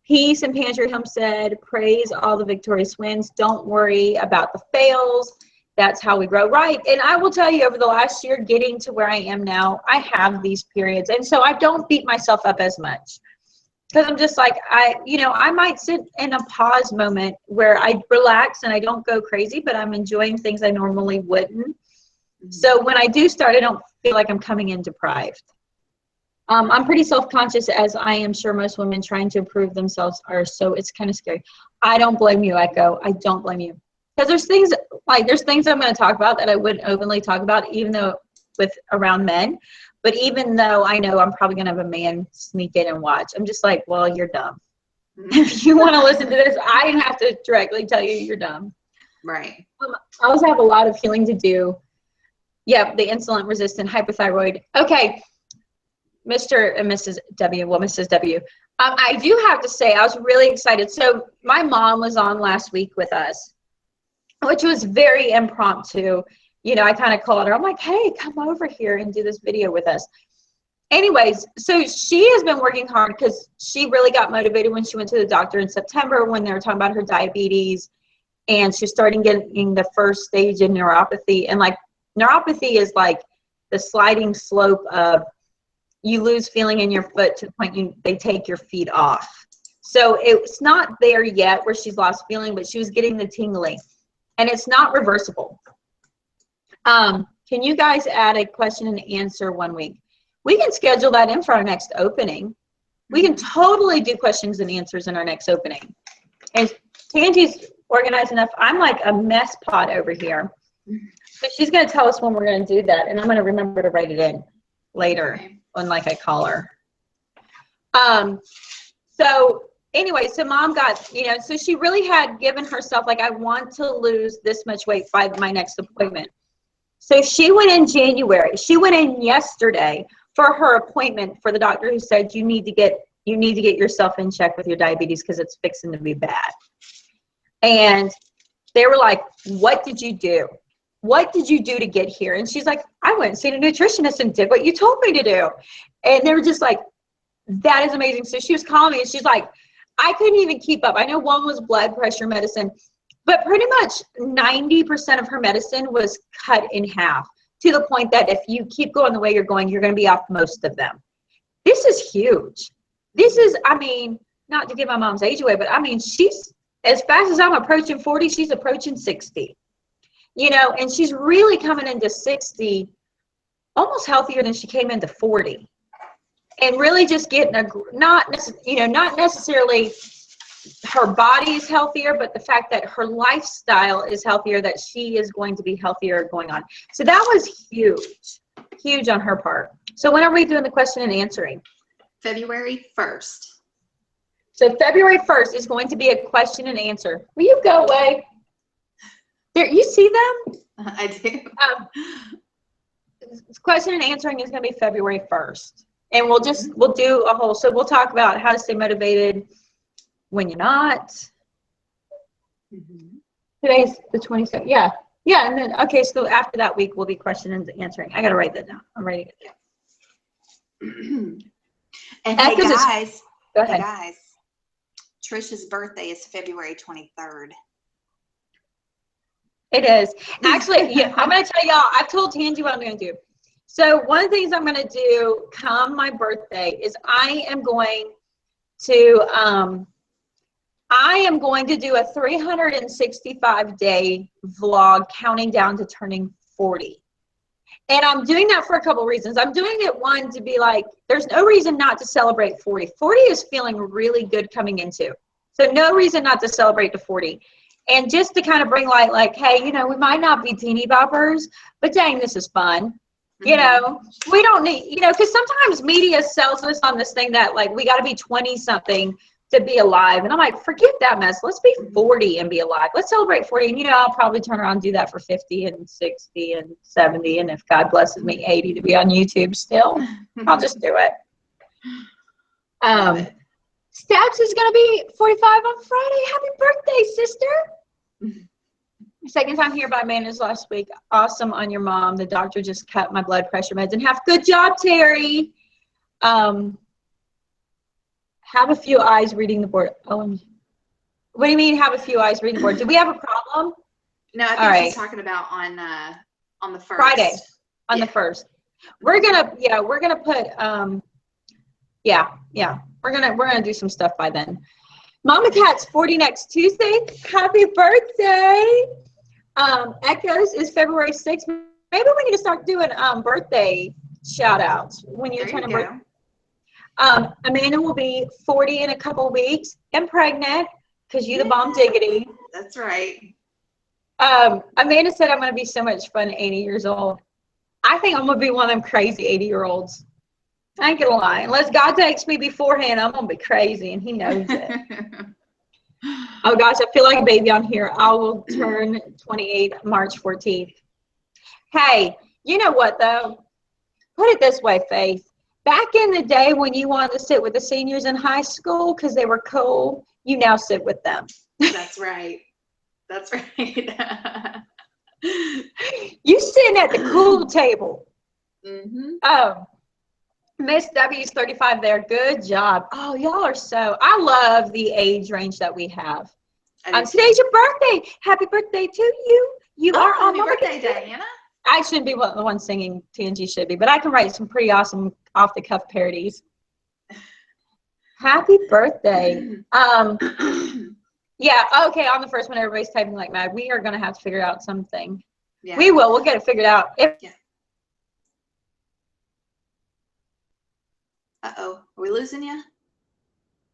Peace and Pantry Home said, praise all the victorious wins. Don't worry about the fails. That's how we grow. Right. And I will tell you, over the last year, getting to where I am now, I have these periods. And so I don't beat myself up as much. Because I'm just like, I might sit in a pause moment where I relax and I don't go crazy, but I'm enjoying things I normally wouldn't. Mm-hmm. So when I do start, I don't feel like I'm coming in deprived. I'm pretty self-conscious, as I am sure most women trying to improve themselves are, so it's kind of scary. I don't blame you, Echo. I don't blame you. Because there's things I'm going to talk about that I wouldn't openly talk about, even though around men. But even though I know I'm probably going to have a man sneak in and watch, I'm just like, well, you're dumb. If you want to listen to this, I have to directly tell you you're dumb. Right. I also have a lot of healing to do. Yep, the insulin resistant hypothyroid. Okay. Mr. and Mrs. W. Well, Mrs. W. I do have to say, I was really excited. So my mom was on last week with us, which was very impromptu. I kind of called her. I'm like, hey, come over here and do this video with us. Anyways, so she has been working hard because she really got motivated when she went to the doctor in September when they were talking about her diabetes. And she's starting getting the first stage of neuropathy. And neuropathy is like the sliding slope of you lose feeling in your foot to the point they take your feet off. So it's not there yet where she's lost feeling, but she was getting the tingling. And it's not reversible. Can you guys add a question and answer one week? We can schedule that in for our next opening. We can totally do questions and answers in our next opening. And Tangi's organized enough. I'm like a mess pot over here. So she's going to tell us when we're going to do that. And I'm going to remember to write it in later. Okay. When I call her. So anyway, so mom got, so she really had given herself, I want to lose this much weight by my next appointment. So she went in January. She went in yesterday for her appointment for the doctor who said you need to get yourself in check with your diabetes because it's fixing to be bad. And they were like, what did you do? What did you do to get here? And she's like, I went and seen a nutritionist and did what you told me to do. And they were just like, that is amazing. So she was calling me and she's like, I couldn't even keep up. I know one was blood pressure medicine, but pretty much 90% of her medicine was cut in half to the point that if you keep going the way you're going, you're going to be off most of them. This is huge. This is, not to give my mom's age away, but she's, as fast as I'm approaching 40, she's approaching 60. And she's really coming into 60 almost healthier than she came into 40. And really just getting not necessarily her body is healthier, but the fact that her lifestyle is healthier, that she is going to be healthier going on. So that was huge on her part. So when are we doing the question and answering? February 1st. So February 1st is going to be a question and answer. Will you go away? There, you see them? I do. Question and answering is going to be February 1st. And we'll do a whole, so we'll talk about how to stay motivated when you're not. Today's the 22nd. Yeah. And then, okay, so after that week will be question and answering. I got to write that down. I'm writing it down. And hey guys, go ahead. Hey guys, Trish's birthday is February 23rd. It is. Actually, yeah, I'm going to tell y'all, I've told Tangi what I'm going to do. So one of the things I'm going to do come my birthday is I am going to do a 365-day vlog counting down to turning 40. And I'm doing that for a couple of reasons. I'm doing it, one, to be like, there's no reason not to celebrate 40. 40 is feeling really good coming into. So no reason not to celebrate the 40. And just to kind of bring light, like, hey, you know, we might not be teeny boppers, but dang, this is fun. You know, we don't need, you know, because sometimes media sells us on this thing that, like, we got to be 20-something to be alive. And I'm like, forget that mess. Let's be 40 and be alive. Let's celebrate 40. And, you know, I'll probably turn around and do that for 50 and 60 and 70. And if God blesses me, 80 to be on YouTube still, I'll just do it. Stabs is going to be 45 on Friday. Happy birthday, sister. Second time here by Amanda's last week. Awesome on your mom. The doctor just cut my blood pressure meds in half. Good job, Terry. Have a few eyes reading the board. Oh, what do you mean have a few eyes reading the board? Do we have a problem? No, I think she's talking about on the 1st. Friday, on the 1st. We're gonna put we're gonna do some stuff by then. Mama Cat's 40 next Tuesday. Happy birthday. Echoes is February 6th. Maybe we need to start doing birthday shout outs when you're turning birthday. Amanda will be 40 in a couple weeks and pregnant because you the bomb diggity. That's right. Amanda said I'm going to be so much fun 80 years old. I think I'm going to be one of them crazy 80-year-olds. I ain't going to lie. Unless God takes me beforehand, I'm going to be crazy, and he knows it. Oh, gosh, I feel like a baby on here. I will turn 28 March 14th. Hey, you know what, though? Put it this way, Faith. Back in the day when you wanted to sit with the seniors in high school because they were cool, you now sit with them. That's right. That's right. You sitting at the cool table. Mm-hmm. Miss W's 35 there. Good job. Oh, y'all are so, I love the age range that we have. Today's your birthday. Happy birthday to you. You are on happy birthday, Diana. I shouldn't be the one singing. Tangi should be, but I can write some pretty awesome off-the-cuff parodies. Happy birthday. Yeah, okay, on the first one, everybody's typing like mad. We are going to have to figure out something. Yeah. We will. We'll get it figured out. Uh-oh. Are we losing you?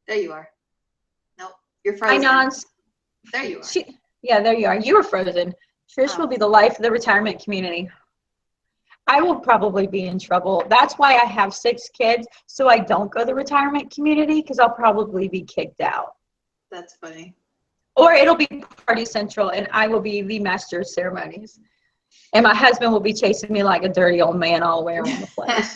There you are. Nope. You're frozen. Hi, Nons. There you are. Yeah, there you are. You were frozen. Trish will be the life of the retirement community. I will probably be in trouble. That's why I have 6 kids, so I don't go to the retirement community, because I'll probably be kicked out. That's funny. Or it'll be Party Central, and I will be the master of ceremonies. And my husband will be chasing me like a dirty old man all the way around the place.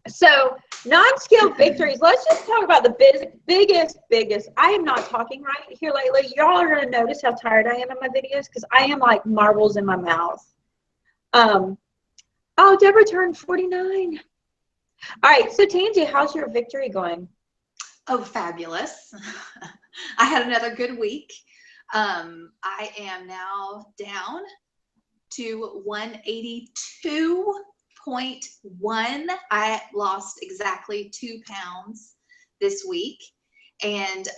So non-scale victories. Let's just talk about the biggest. I am not talking right here lately. Y'all are going to notice how tired I am in my videos because I am like marbles in my mouth. Oh, Deborah turned 49. All right. So Tangi, how's your victory going? Oh, fabulous. I had another good week. I am now down to 182.1. I lost exactly 2 pounds this week. And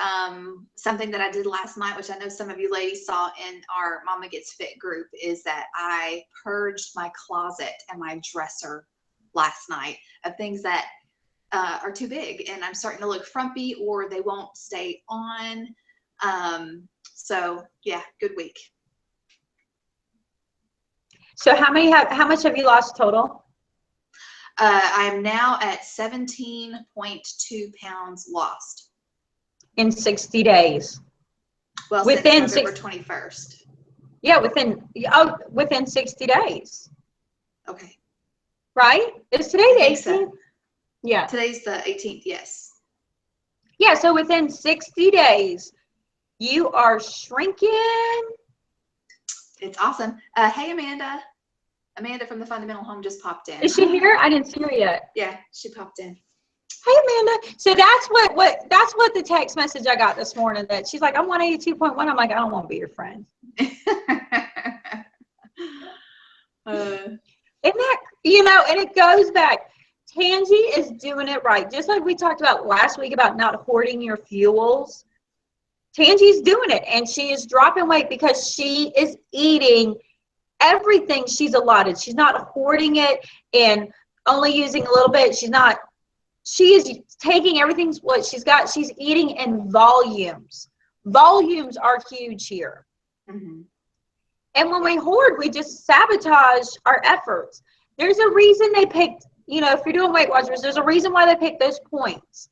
something that I did last night, which I know some of you ladies saw in our Mama Gets Fit group, is that I purged my closet and my dresser last night of things that are too big, and I'm starting to look frumpy, or they won't stay on. So yeah, good week. So how much have you lost total? I'm now at 17.2 pounds lost. In 60 days. Well, Within since November 21st. Yeah, within 60 days. Okay. Right? Is today the 18th? So. Yeah. Today's the 18th, yes. Yeah, so within 60 days, you are shrinking. It's awesome. Hey, Amanda. Amanda from the Fundamental Home just popped in. Is she here? I didn't see her yet. Yeah, she popped in. Hey, Amanda. So that's what the text message I got this morning, that she's like, I'm 182.1. I'm like, I don't want to be your friend. Isn't that, and it goes back. Tangi is doing it right. Just like we talked about last week about not hoarding your fuels. Tangi's doing it, and she is dropping weight because she is eating everything she's allotted. She's not hoarding it and only using a little bit. She is taking everything what she's got. She's eating in volumes. Volumes are huge here. Mm-hmm. And when we hoard, we just sabotage our efforts. There's a reason they picked, if you're doing Weight Watchers, there's a reason why they picked those points.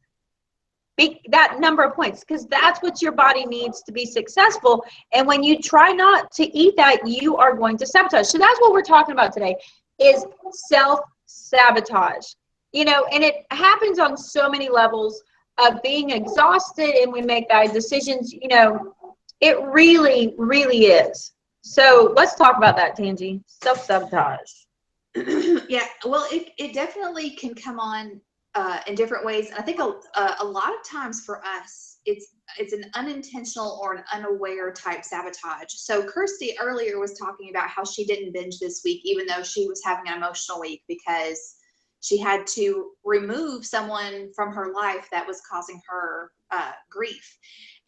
That number of points, because that's what your body needs to be successful. And when you try not to eat that, you are going to sabotage. So that's what we're talking about today, is self-sabotage. And it happens on so many levels of being exhausted, and we make bad decisions. It really, really is. So let's talk about that, Tangi. Self-sabotage. Yeah, well, it definitely can come on in different ways. And I think a lot of times for us, it's an unintentional or an unaware type sabotage. So Kirsty earlier was talking about how she didn't binge this week, even though she was having an emotional week, because she had to remove someone from her life that was causing her grief.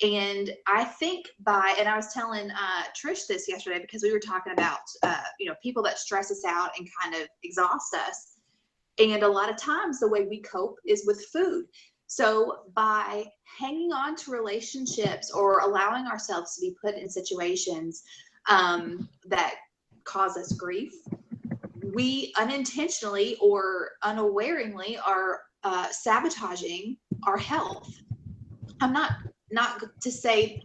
And I think and I was telling Trish this yesterday, because we were talking about, people that stress us out and kind of exhaust us. And a lot of times the way we cope is with food. So by hanging on to relationships or allowing ourselves to be put in situations that cause us grief, we unintentionally or unawareingly are sabotaging our health. I'm not to say,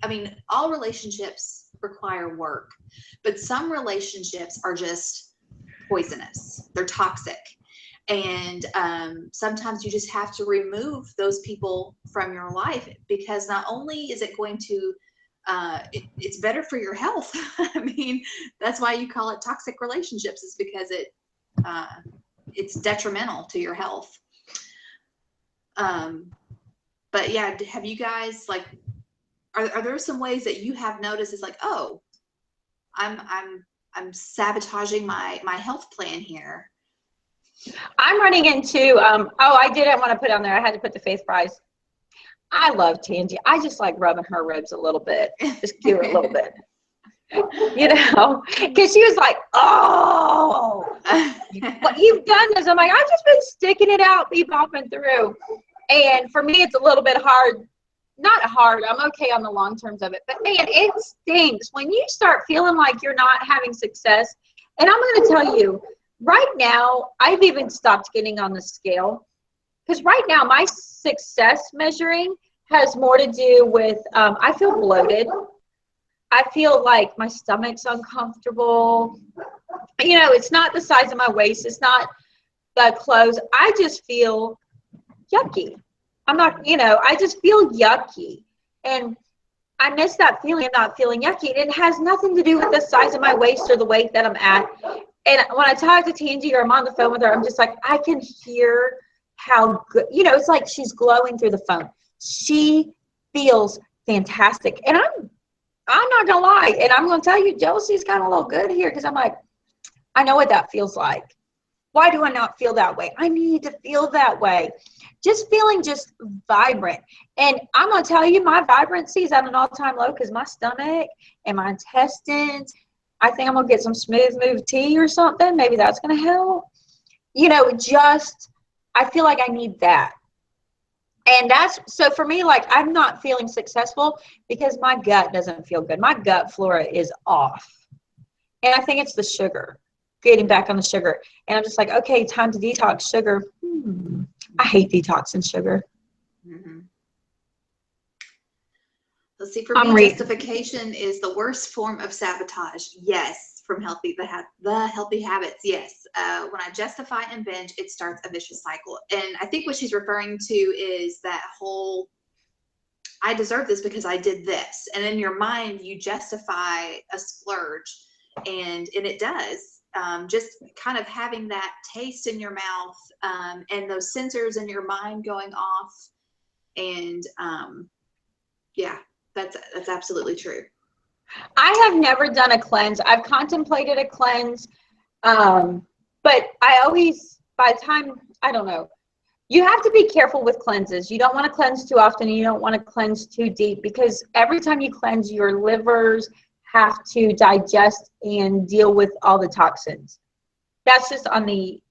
all relationships require work, but some relationships are just poisonous. They're toxic. And sometimes you just have to remove those people from your life, because not only is it going to, it's better for your health. That's why you call it toxic relationships, is because it's detrimental to your health. But yeah, have you guys, are there some ways that you have noticed is I'm sabotaging my health plan here? I'm running into, I didn't want to put on there. I had to put the face fries. I love Tangi. I just like rubbing her ribs a little bit, just cue her a little bit, because she was like, oh, what you've done this. I'm like, I've just been sticking it out, be popping through. And for me, it's a little bit hard. Not hard. I'm okay on the long terms of it. But man, it stinks when you start feeling like you're not having success. And I'm going to tell you, right now, I've even stopped getting on the scale, because right now my success measuring has more to do with, I feel bloated. I feel like my stomach's uncomfortable. It's not the size of my waist. It's not the clothes. I just feel yucky. I'm not, I just feel yucky. And I miss that feeling of not feeling yucky. It has nothing to do with the size of my waist or the weight that I'm at. And when I talk to Tangi or I'm on the phone with her, I'm just like, I can hear how good, it's like she's glowing through the phone. She feels fantastic. And I'm not going to lie. And I'm going to tell you, jealousy's kind of a little good here, because I'm like, I know what that feels like. Why do I not feel that way? I need to feel that way. Just feeling just vibrant. And I'm going to tell you, my vibrancy is at an all-time low, because my stomach and my intestines, I think I'm going to get some smooth move tea or something. Maybe that's going to help. I feel like I need that. And that's, so for me, like, I'm not feeling successful because my gut doesn't feel good. My gut flora is off. And I think it's the sugar, getting back on the sugar. And I'm just like, okay, time to detox sugar. I hate detoxing sugar. Mm-hmm. Let's see, for me, justification is the worst form of sabotage. Yes, from the healthy habits. Yes. When I justify and binge, it starts a vicious cycle. And I think what she's referring to is that whole, I deserve this because I did this. And in your mind, you justify a splurge, and it does. Just kind of having that taste in your mouth, and those sensors in your mind going off. And yeah, that's absolutely true. I have never done a cleanse. I've contemplated a cleanse, but I always, by the time, I don't know, you have to be careful with cleanses. You don't want to cleanse too often, and you don't want to cleanse too deep, because every time you cleanse, your livers have to digest and deal with all the toxins. That's just on the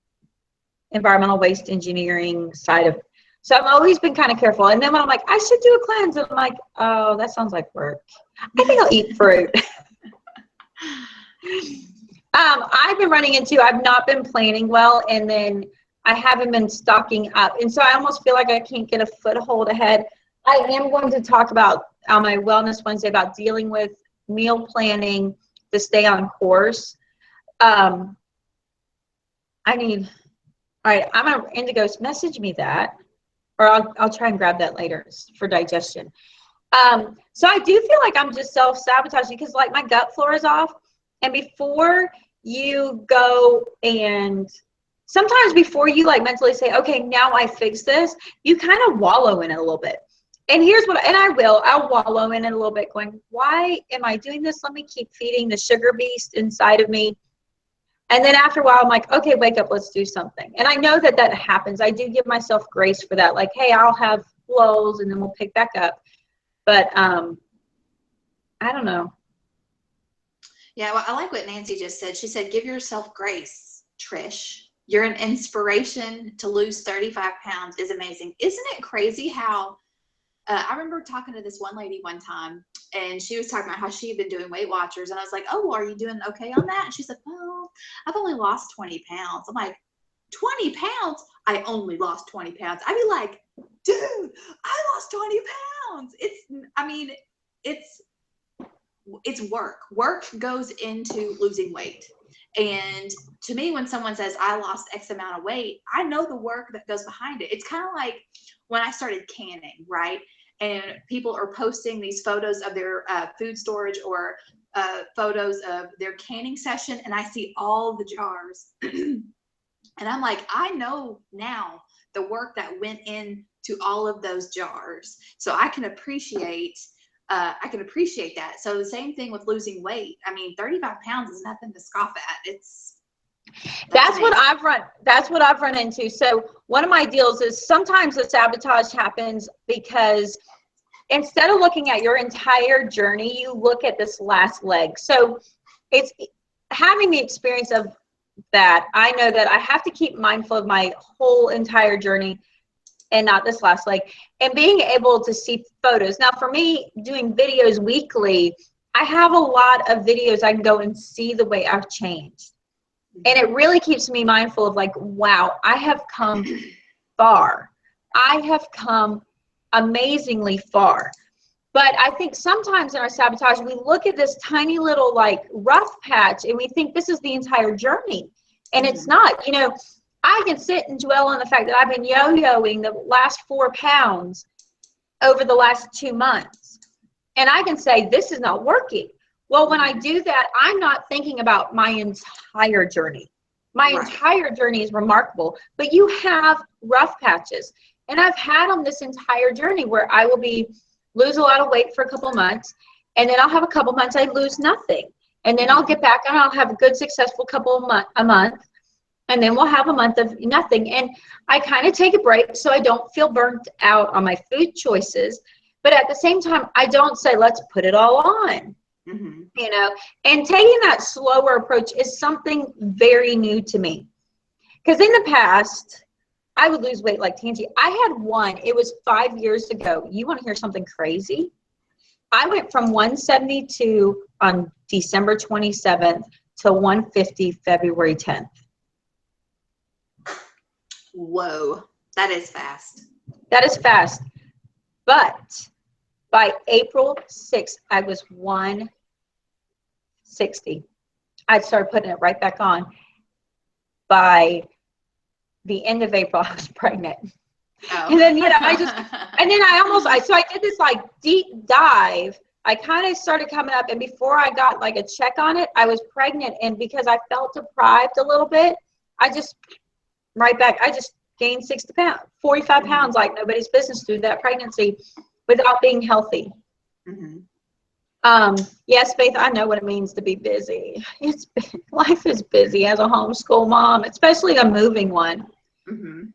environmental waste engineering side of it. So I've always been kind of careful. And then when I'm like, I should do a cleanse, I'm like, oh, that sounds like work. I think I'll eat fruit. I've been running into, I've not been planning well, and then I haven't been stocking up. And so I almost feel like I can't get a foothold ahead. I am going to talk about on my Wellness Wednesday about dealing with meal planning to stay on course. All right, I'm going to, Indigo, message me that, or I'll try and grab that later for digestion. So I do feel like I'm just self-sabotaging because, like, my gut flora is off. And before you go, and sometimes before you like mentally say, okay, now I fix this, you kind of wallow in it a little bit. And here's what, and I'll wallow in it a little bit going, why am I doing this? Let me keep feeding the sugar beast inside of me. And then after a while, I'm like, okay, wake up, let's do something. And I know that that happens. I do give myself grace for that. Like, hey, I'll have lulls and then we'll pick back up. But I don't know. Yeah, well, I like what Nancy just said. She said, give yourself grace, Trish. You're an inspiration. To lose 35 pounds is amazing. Isn't it crazy how, I remember talking to this one lady one time, and she was talking about how she had been doing Weight Watchers. And I was like, oh, well, are you doing okay on that? And she's like, well, I've only lost 20 pounds. I'm like, 20 pounds? I only lost 20 pounds. I'd be like, dude, I lost 20 pounds. It's work. Work goes into losing weight. And to me, when someone says I lost X amount of weight, I know the work that goes behind it. It's kind of like when I started canning, right? And people are posting these photos of their food storage or photos of their canning session, and I see all the jars. And I'm like, I know now the work that went into all of those jars. So I can appreciate that. So the same thing with losing weight. I mean, 35 pounds is nothing to scoff at. That's what I've run into. So one of my deals is sometimes the sabotage happens because instead of looking at your entire journey, you look at this last leg. So it's having the experience of that. I know that I have to keep mindful of my whole entire journey and not this last leg, and being able to see photos. Now for me, doing videos weekly, I have a lot of videos I can go and see the way I've changed. And it really keeps me mindful of like, wow, I have come far. I have come amazingly far. But I think sometimes in our sabotage, we look at this tiny little like rough patch and we think this is the entire journey. And it's not. You know, I can sit and dwell on the fact that I've been yo-yoing the last 4 pounds over the last 2 months. And I can say, this is not working. Well, when I do that, I'm not thinking about my entire journey. My entire journey is remarkable, but you have rough patches. And I've had on this entire journey where I will lose a lot of weight for a couple months, and then I'll have a couple months I lose nothing. And then I'll get back and I'll have a good, successful a month. And then we'll have a month of nothing. And I kind of take a break so I don't feel burnt out on my food choices. But at the same time, I don't say, let's put it all on. Mm-hmm. You know, and taking that slower approach is something very new to me. Because in the past, I would lose weight like Tangi. I had one. It was 5 years ago. You want to hear something crazy? I went from 172 on December 27th to 150 February 10th. Whoa, that is fast. That is fast. But by April 6th, I was 160. I started putting it right back on. By the end of April, I was pregnant. Oh. And then, I did this like deep dive. I kind of started coming up, and before I got like a check on it, I was pregnant. And because I felt deprived a little bit, I just gained 60 pounds, 45 pounds, like nobody's business through that pregnancy without being healthy. Mm-hmm. Yes, Faith, I know what it means to be busy. Life is busy as a homeschool mom, especially a moving one. Mm-hmm.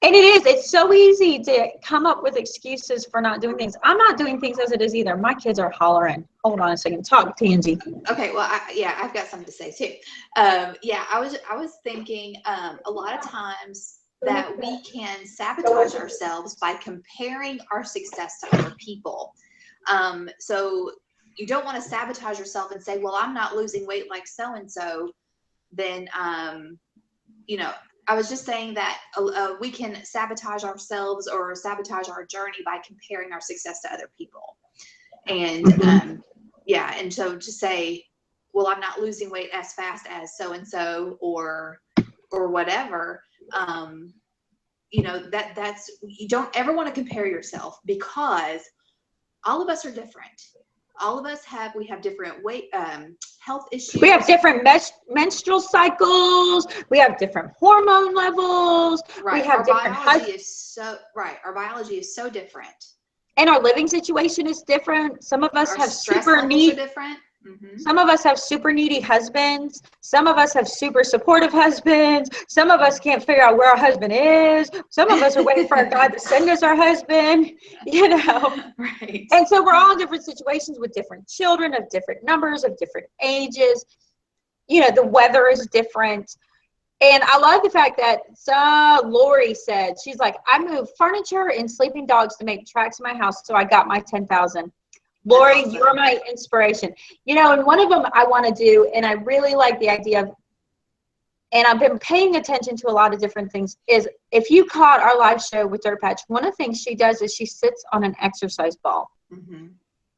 And it's so easy to come up with excuses for not doing things. I'm not doing things as it is either. My kids are hollering. Hold on a second. Talk, Tangi. Okay, well, I've got something to say too. I was thinking a lot of times that we can sabotage ourselves by comparing our success to other people. So you don't want to sabotage yourself and say, well, I'm not losing weight like so-and-so. Then, I was just saying that we can sabotage ourselves or sabotage our journey by comparing our success to other people. And, and so to say, well, I'm not losing weight as fast as so-and-so or whatever, that's, you don't ever want to compare yourself, because all of us are different. All of us we have different weight, health issues. We have different menstrual cycles. We have different hormone levels. Right. We have Our biology is so different. And our living situation is different. Some of us have super needy. Different. Mm-hmm. Some of us have super needy husbands. Some of us have super supportive husbands. Some of us can't figure out where our husband is. Some of us are waiting for our God to send us our husband, Right. And so we're all in different situations with different children of different numbers, of different ages. The weather is different. And I love the fact that Lori said, she's like, I moved furniture and sleeping dogs to make tracks in my house, so I got my 10,000. Lori, awesome. You're my inspiration. And one of them I want to do, and I really like the idea of, and I've been paying attention to a lot of different things, is if you caught our live show with Dirt Patch, one of the things she does is she sits on an exercise ball. Mm-hmm.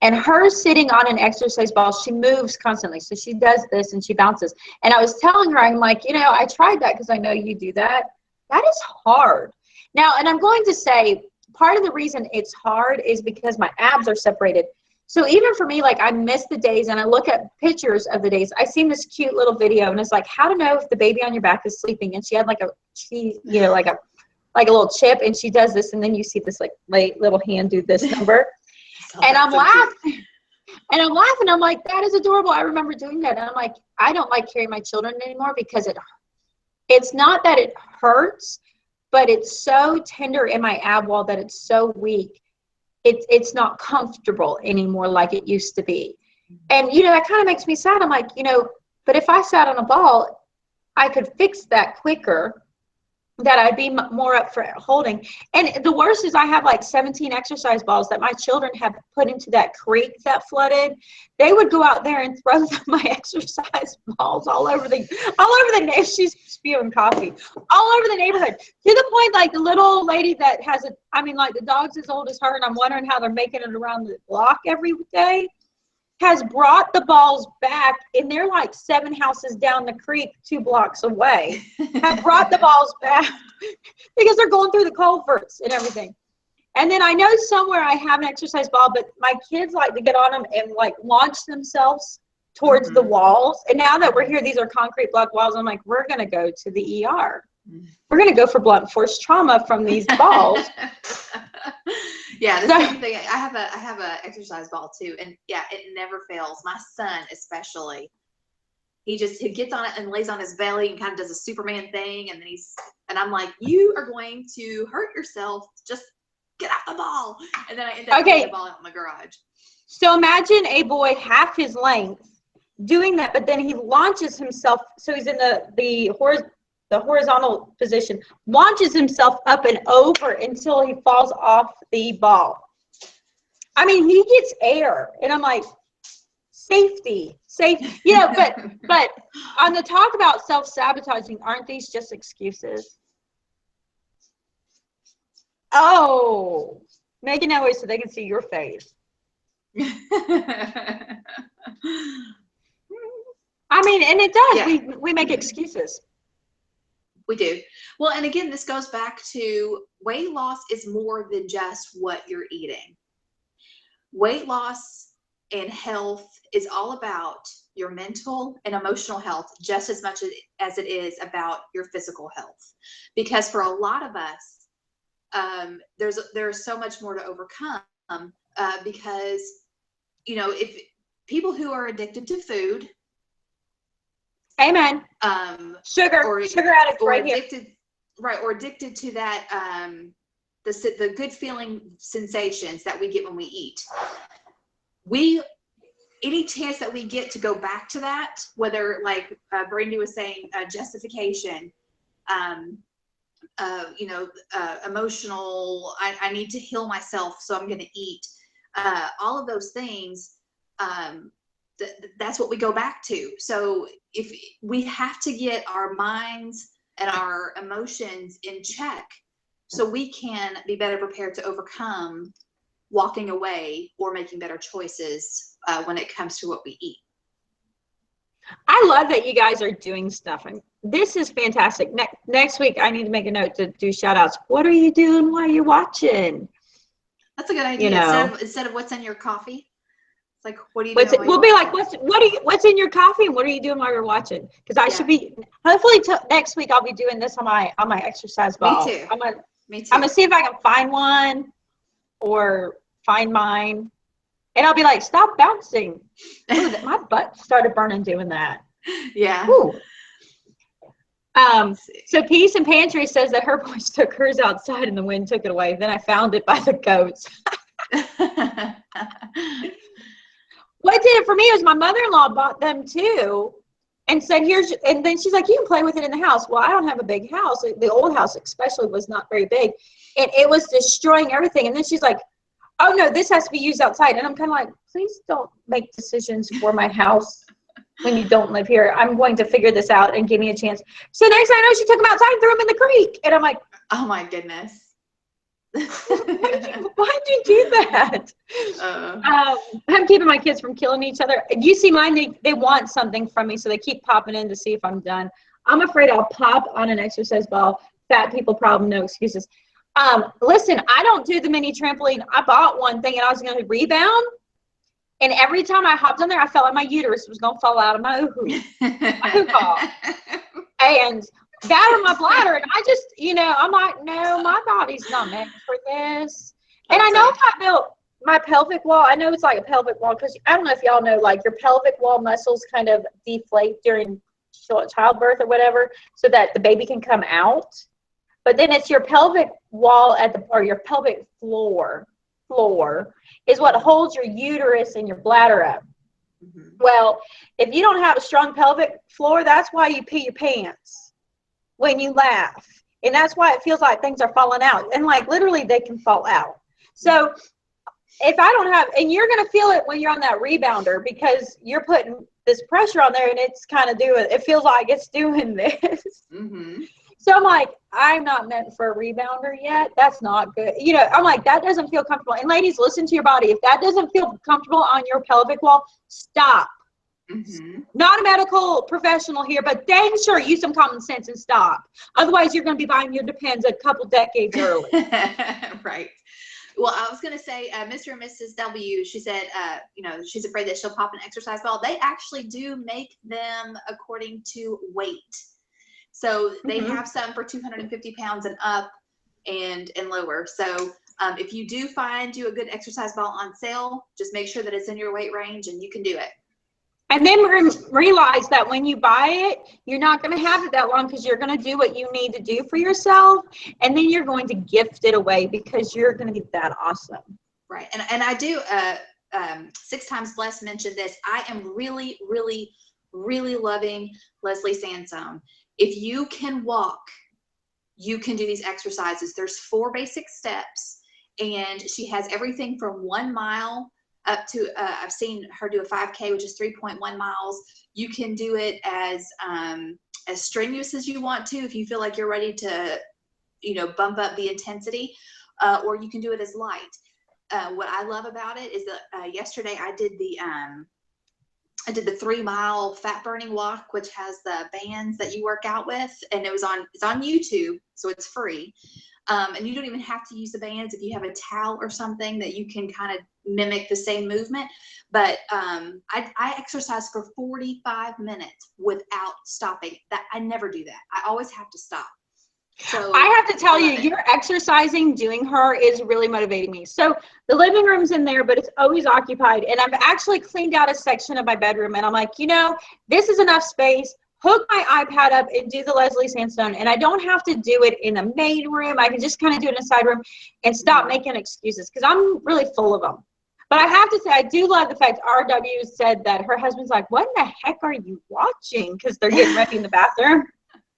And her sitting on an exercise ball, she moves constantly. So she does this and she bounces. And I was telling her, I'm like, I tried that because I know you do that. That is hard. Now, and I'm going to say part of the reason it's hard is because my abs are separated. So even for me, like I miss the days and I look at pictures of the days. I seen this cute little video and it's like how to know if the baby on your back is sleeping. And she had like a little chip, and she does this, and then you see this like little hand do this number. And I'm laughing. And I'm laughing. I'm like, that is adorable. I remember doing that. And I'm like, I don't like carrying my children anymore because it's not that it hurts, but it's so tender in my ab wall that it's so weak. It's not comfortable anymore like it used to be. And, that kind of makes me sad. I'm like, but if I sat on a ball, I could fix that quicker, that I'd be more up for holding. And the worst is I have like 17 exercise balls that my children have put into that creek that flooded. They would go out there and throw my exercise balls all over the neighborhood. She's spewing coffee all over the neighborhood, to the point like the little lady that has the dog's as old as her, and I'm wondering how they're making it around the block every day, has brought the balls back, and they're like 7 houses down the creek 2 blocks away, have brought the balls back because they're going through the culverts and everything. And then I know somewhere I have an exercise ball, but my kids like to get on them and like launch themselves towards the walls. And now that we're here, these are concrete block walls. I'm like, we're going to go to the ER. We're going to go for blunt force trauma from these balls. Yeah, the same thing. I have a exercise ball too, and yeah, it never fails. My son especially, he gets on it and lays on his belly and kind of does a Superman thing, and then I'm like, you are going to hurt yourself. Just get off the ball. And then I end up putting the ball out in my garage. So imagine a boy half his length doing that, but then he launches himself. So he's in the the horizontal position, launches himself up and over until he falls off the ball. I mean, he gets air, and I'm like, safety, safe, but on the talk about self-sabotaging, aren't these just excuses? Oh, make a noise so they can see your face. I mean, and it does. Yeah. We make excuses. We do. Well, and again, this goes back to weight loss is more than just what you're eating. Weight loss and health is all about your mental and emotional health just as much as it is about your physical health. Because for a lot of us, there's so much more to overcome because, if people who are addicted to food, amen. Sugar addicts or right addicted, here. Right, or addicted to that, the good feeling sensations that we get when we eat. Any chance that we get to go back to that, whether like Brandy was saying, justification, emotional, I need to heal myself, so I'm going to eat. All of those things, that's what we go back to. So if we have to get our minds and our emotions in check so we can be better prepared to overcome walking away or making better choices when it comes to what we eat. I love that you guys are doing stuff, and this is fantastic. Next week, I need to make a note to do shout outs. What are you doing while you're watching? That's a good idea. Instead of what's in your coffee, it's like, what are you doing? We'll be like, what's in your coffee, and what are you doing while you're watching? Because I should be, hopefully next week I'll be doing this on my exercise ball. Me too. Me too. I'm gonna see if I can find one or find mine. And I'll be like, stop bouncing. Ooh, my butt started burning doing that. Yeah. Ooh. So Peace and Pantry says that her boys took hers outside and the wind took it away. Then I found it by the goats. What did it for me was my mother-in-law bought them too and said, and then she's like, you can play with it in the house. Well, I don't have a big house. The old house especially was not very big. And it was destroying everything. And then she's like, oh no, this has to be used outside. And I'm kind of like, please don't make decisions for my house when you don't live here. I'm going to figure this out and give me a chance. So next thing I know, she took them outside and threw them in the creek. And I'm like, oh my goodness. Why'd you do that? I'm keeping my kids from killing each other. You see mine, they want something from me, so they keep popping in to see if I'm done. I'm afraid I'll pop on an exercise ball. Fat people problem, no excuses. Listen, I don't do the mini trampoline. I bought one thinking I was going to rebound. And every time I hopped on there, I felt like my uterus was going to fall out of my hoo ball. And that or my bladder. And I just, I'm like, no, my body's not meant for this. And I know if I built my pelvic wall, I know it's like a pelvic wall because I don't know if y'all know, like your pelvic wall muscles kind of deflate during childbirth or whatever so that the baby can come out. But then it's your pelvic wall or your pelvic floor is what holds your uterus and your bladder up. Mm-hmm. Well, if you don't have a strong pelvic floor, that's why you pee your pants when you laugh. And that's why it feels like things are falling out. And like literally they can fall out. So if I don't have, and you're going to feel it when you're on that rebounder because you're putting this pressure on there and it's kind of it feels like it's doing this. Mm-hmm. So I'm like, I'm not meant for a rebounder yet. That's not good. I'm like, that doesn't feel comfortable. And ladies, listen to your body. If that doesn't feel comfortable on your pelvic wall, stop. Mm-hmm. Not a medical professional here, but dang sure use some common sense and stop. Otherwise, you're going to be buying your Depends a couple decades early. Right. Well, I was going to say, Mr. and Mrs. W, she said, she's afraid that she'll pop an exercise ball. They actually do make them according to weight. So they have some for 250 pounds and up and lower. So if you do find you a good exercise ball on sale, just make sure that it's in your weight range and you can do it. And then realize that when you buy it, you're not going to have it that long because you're going to do what you need to do for yourself. And then you're going to gift it away because you're going to be that awesome. Right. And I do, 6 Times Blessed mentioned this. I am really, really, really loving Leslie Sansone. if you can walk, you can do these exercises. There's 4 basic steps, and she has everything from 1 mile up to, I've seen her do a 5K, which is 3.1 miles. You can do it as strenuous as you want to, if you feel like you're ready to, bump up the intensity, or you can do it as light. What I love about it is that yesterday I did the 3 mile fat burning walk, which has the bands that you work out with, and it's on YouTube, so it's free. And you don't even have to use the bands if you have a towel or something that you can kind of mimic the same movement. But I exercise for 45 minutes without stopping. That I never do that. I always have to stop. So I have to tell you, your exercising, doing her is really motivating me. So the living room's in there, but it's always occupied. And I've actually cleaned out a section of my bedroom, and I'm like, this is enough space. Hook my iPad up and do the Leslie Sandstone. And I don't have to do it in a maid room. I can just kind of do it in a side room and stop making excuses, because I'm really full of them. But I have to say, I do love the fact RW said that her husband's like, what in the heck are you watching? Because they're getting ready in the bathroom.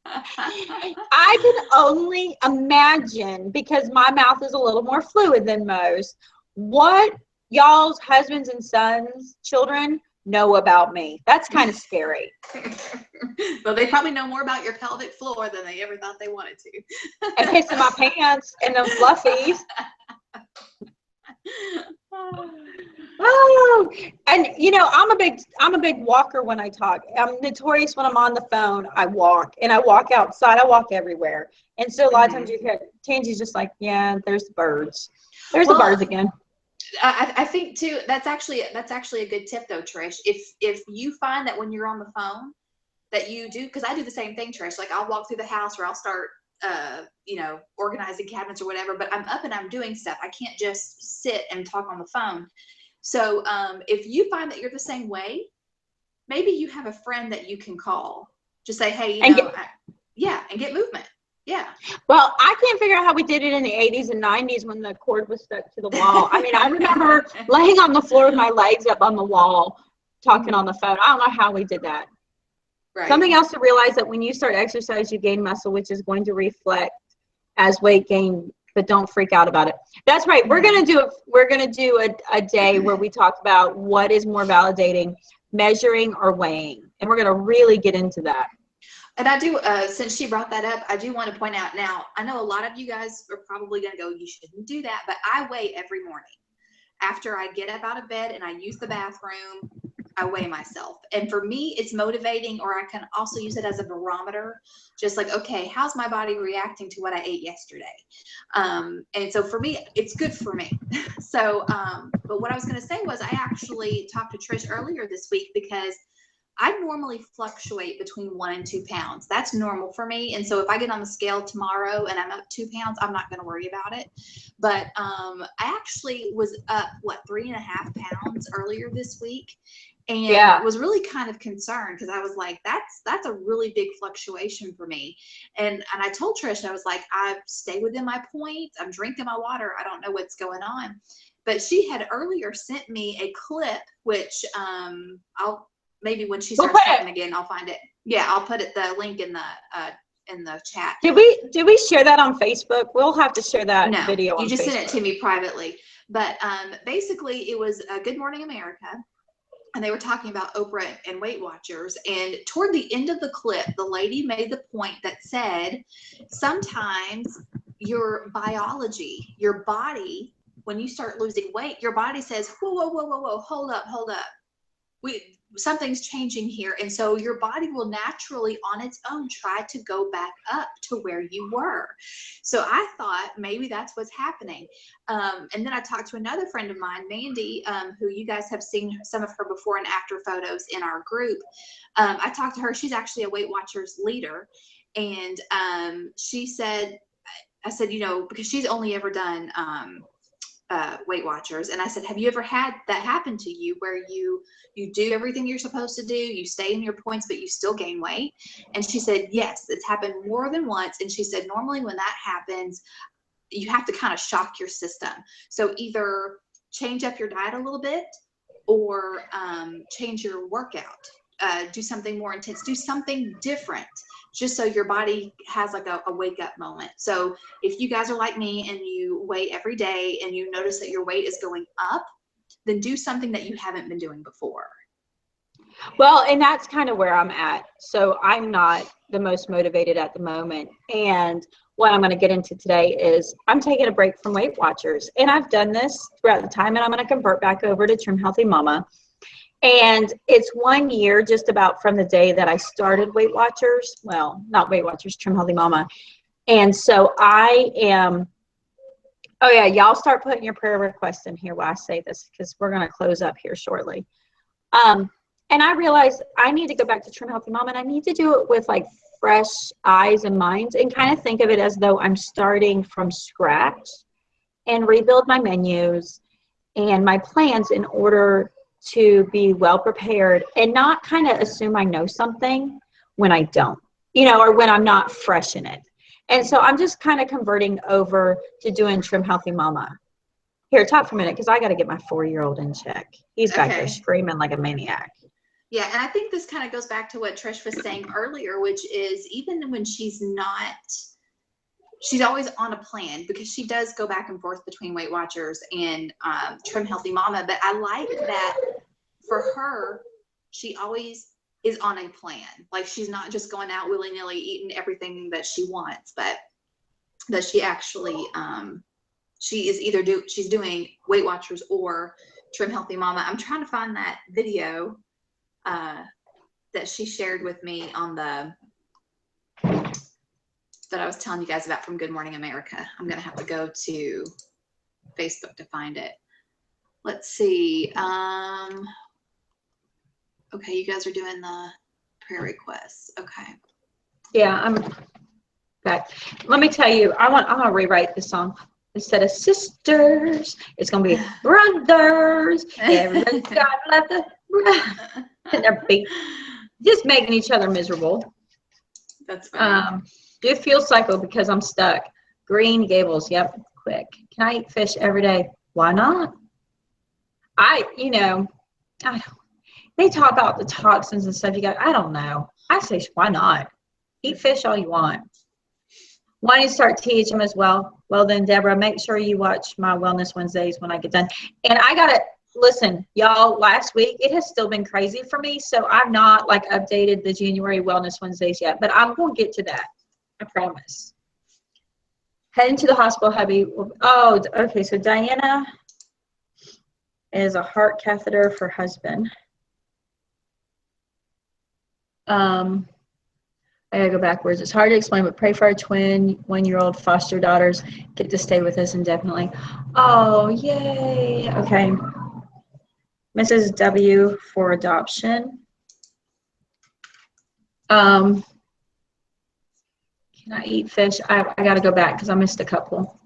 I can only imagine, because my mouth is a little more fluid than most, what y'all's husbands and sons, children, know about me. That's kind of scary. Well, they probably know more about your pelvic floor than they ever thought they wanted to. And pissing my pants and them fluffies. Oh, and I'm a big walker when I talk. I'm notorious when I'm on the phone. I walk, and I walk outside. I walk everywhere, and so a lot of times you hear Tangi's just like, yeah, there's the birds. There's the birds again. I think too, that's actually a good tip though, Trish. If you find that when you're on the phone that you do, because I do the same thing, Trish. Like I'll walk through the house, or I'll start organizing cabinets or whatever, but I'm up and I'm doing stuff. I can't just sit and talk on the phone. So if you find that you're the same way, maybe you have a friend that you can call. Just say, hey, and get movement. Yeah. Well, I can't figure out how we did it in the 80s and 90s when the cord was stuck to the wall. I mean, I remember laying on the floor with my legs up on the wall, talking on the phone. I don't know how we did that. Right. Something else to realize, that when you start exercise, you gain muscle, which is going to reflect as weight gain, but don't freak out about it. That's right. We're going to do a day where we talk about what is more validating, measuring or weighing. And we're going to really get into that. And I do, since she brought that up, I do want to point out now, I know a lot of you guys are probably going to go, you shouldn't do that, but I weigh every morning. After I get up out of bed and I use the bathroom, I weigh myself. And for me, it's motivating, or I can also use it as a barometer, just like, okay, how's my body reacting to what I ate yesterday? And so for me, it's good for me. So, but what I was going to say was, I actually talked to Trish earlier this week, because I normally fluctuate between 1 and 2 pounds. That's normal for me. And so if I get on the scale tomorrow and I'm up 2 pounds, I'm not going to worry about it. But I actually was up, 3.5 pounds earlier this week. And was really kind of concerned, because I was like, that's a really big fluctuation for me. And I told Trish, I was like, I stay within my points. I'm drinking my water. I don't know what's going on. But she had earlier sent me a clip, which I'll maybe when she starts talking again, I'll find it. Yeah, I'll put the link in the chat. Did we share that on Facebook? We'll have to share that video on Facebook. You just sent it to me privately. But basically, it was Good Morning America. And they were talking about Oprah and Weight Watchers. And toward the end of the clip, the lady made the point that said, sometimes your biology, your body, when you start losing weight, your body says, whoa, hold up. Something's changing here. And so your body will naturally on its own try to go back up to where you were. So I thought maybe that's what's happening. And then I talked to another friend of mine, Mandy, who you guys have seen some of her before and after photos in our group. I talked to her. She's actually a Weight Watchers leader. And she said, I said, because she's only ever done Weight Watchers. And I said, have you ever had that happen to you, where you do everything you're supposed to do, you stay in your points, but you still gain weight? And she said, yes, it's happened more than once. And she said, normally when that happens, you have to kind of shock your system. So either change up your diet a little bit, or change your workout. do something more intense, do something different, just so your body has like a wake up moment. So if you guys are like me and you weigh every day and you notice that your weight is going up, then do something that you haven't been doing before. Well, and that's kind of where I'm at. So I'm not the most motivated at the moment. And what I'm going to get into today is I'm taking a break from Weight Watchers. And I've done this throughout the time, and I'm going to convert back over to Trim Healthy Mama. And it's 1 year just about from the day that I started Weight Watchers. Well, not Weight Watchers, Trim Healthy Mama. And so I am, oh yeah, y'all start putting your prayer requests in here while I say this, because we're going to close up here shortly. And I realized I need to go back to Trim Healthy Mom, and I need to do it with like fresh eyes and minds, and kind of think of it as though I'm starting from scratch and rebuild my menus and my plans in order to be well prepared and not kind of assume I know something when I don't, or when I'm not fresh in it. And so I'm just kind of converting over to doing Trim Healthy Mama. Here, talk for a minute, because I got to get my 4-year-old in check. He's back there screaming like a maniac. Yeah, and I think this kind of goes back to what Trish was saying earlier, which is even when she's always on a plan, because she does go back and forth between Weight Watchers and Trim Healthy Mama. But I like that for her, she always is on a plan. Like, she's not just going out willy-nilly eating everything that she wants, but that she actually she is either she's doing Weight Watchers or Trim Healthy Mama. I'm trying to find that video that she shared with me on that I was telling you guys about from Good Morning America. I'm gonna have to go to Facebook to find it. Let's see. Okay, you guys are doing the prayer requests. Okay. Yeah, I'm back. Let me tell you, I'm gonna rewrite this song. Instead of sisters, it's gonna be brothers. Everybody's got left and they're just making each other miserable. That's funny. Do fuel cycle because I'm stuck. Green Gables, yep, quick. Can I eat fish every day? Why not? I don't. They talk about the toxins and stuff. I don't know. I say, why not? Eat fish all you want. Why don't you start THM as well? Well then, Deborah, make sure you watch my Wellness Wednesdays when I get done. And I gotta listen, y'all. Last week it has still been crazy for me, so I've not like updated the January Wellness Wednesdays yet. But I'm gonna get to that. I promise. Heading to the hospital, hubby. Oh, okay. So Diana is a heart catheter for husband. I gotta go backwards. It's hard to explain, but pray for our twin 1-year-old foster daughters get to stay with us indefinitely. Oh, yay. Okay. Mrs. W for adoption. Can I eat fish? I gotta go back because I missed a couple.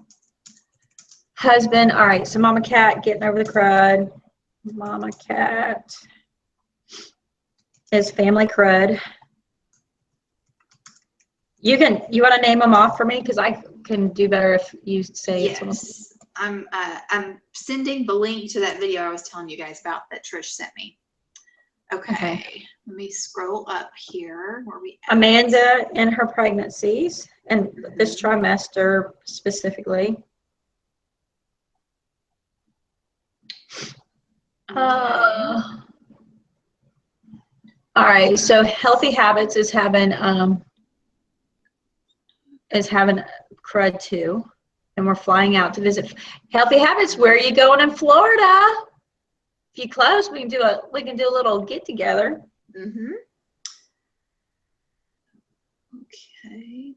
Husband. All right. So Mama Cat getting over the crud. Mama Cat is family crud. You want to name them off for me, because I can do better if you say it. Yes, I'm sending the link to that video I was telling you guys about that Trish sent me. Okay. Let me scroll up here. Where we at? Amanda and her pregnancies, and this trimester specifically. All right. So Healthy Habits is having crud too, and we're flying out to visit Healthy Habits. Where are you going in Florida? If you close, we can do a little get together. Okay.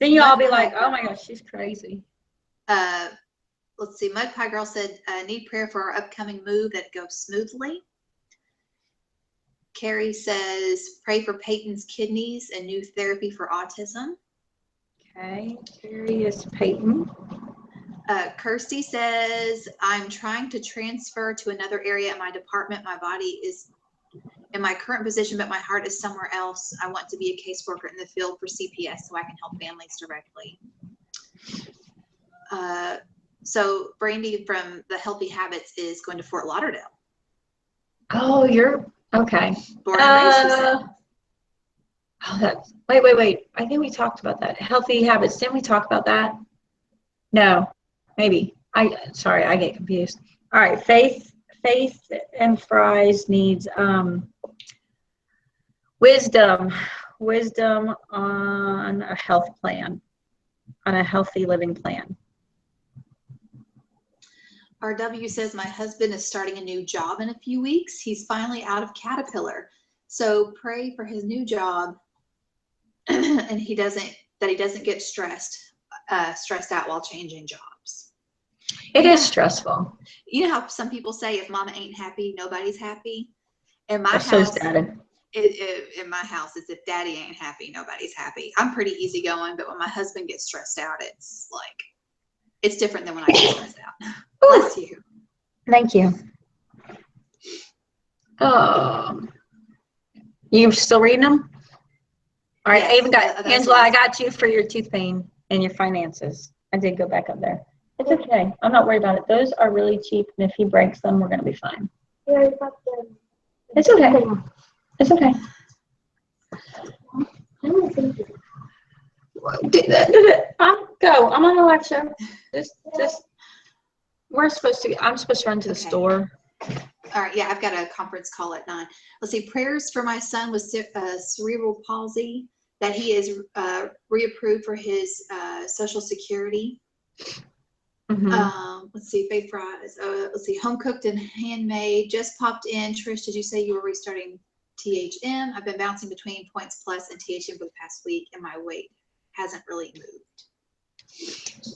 Then you all be like, oh my gosh, she's crazy. Let's see. Mud Pie Girl said, need prayer for our upcoming move that goes smoothly. Carrie says, pray for Peyton's kidneys and new therapy for autism. Okay, Carrie is Peyton. Kirsty says, I'm trying to transfer to another area in my department. My body is in my current position, but my heart is somewhere else. I want to be a caseworker in the field for CPS so I can help families directly. So Brandy from the Healthy Habits is going to Fort Lauderdale. Oh, Okay. Born and raised, she said. Wait. I think we talked about that. Healthy habits. Didn't we talk about that? No, maybe. Sorry, I get confused. All right. Faith and Fries needs wisdom on a health plan, on a healthy living plan. RW says, my husband is starting a new job in a few weeks. He's finally out of Caterpillar. So pray for his new job and he doesn't get stressed out while changing jobs. It is stressful. You know how some people say, if mama ain't happy, nobody's happy? In my So house, Daddy. In my house, it's if daddy ain't happy, nobody's happy. I'm pretty easygoing, but when my husband gets stressed out, it's different than when I get stressed out. Bless you. Thank you. You still reading them? All right, yes, Angela, I got you for your tooth pain and your finances. I did go back up there. It's okay. I'm not worried about it. Those are really cheap, and if he breaks them, we're going to be fine. Yeah, it's okay. It's okay. Go. I'm on a live show. I'm supposed to run to the store. All right. Yeah, I've got a conference call at 9. Let's see. Prayers for my son with cerebral palsy, that he is reapproved for his Social Security. Mm-hmm. Let's see. Faith fries. Let's see. Home cooked and handmade. Just popped in. Trish, did you say you were restarting THM? I've been bouncing between Points Plus and THM for the past week, and my weight hasn't really moved.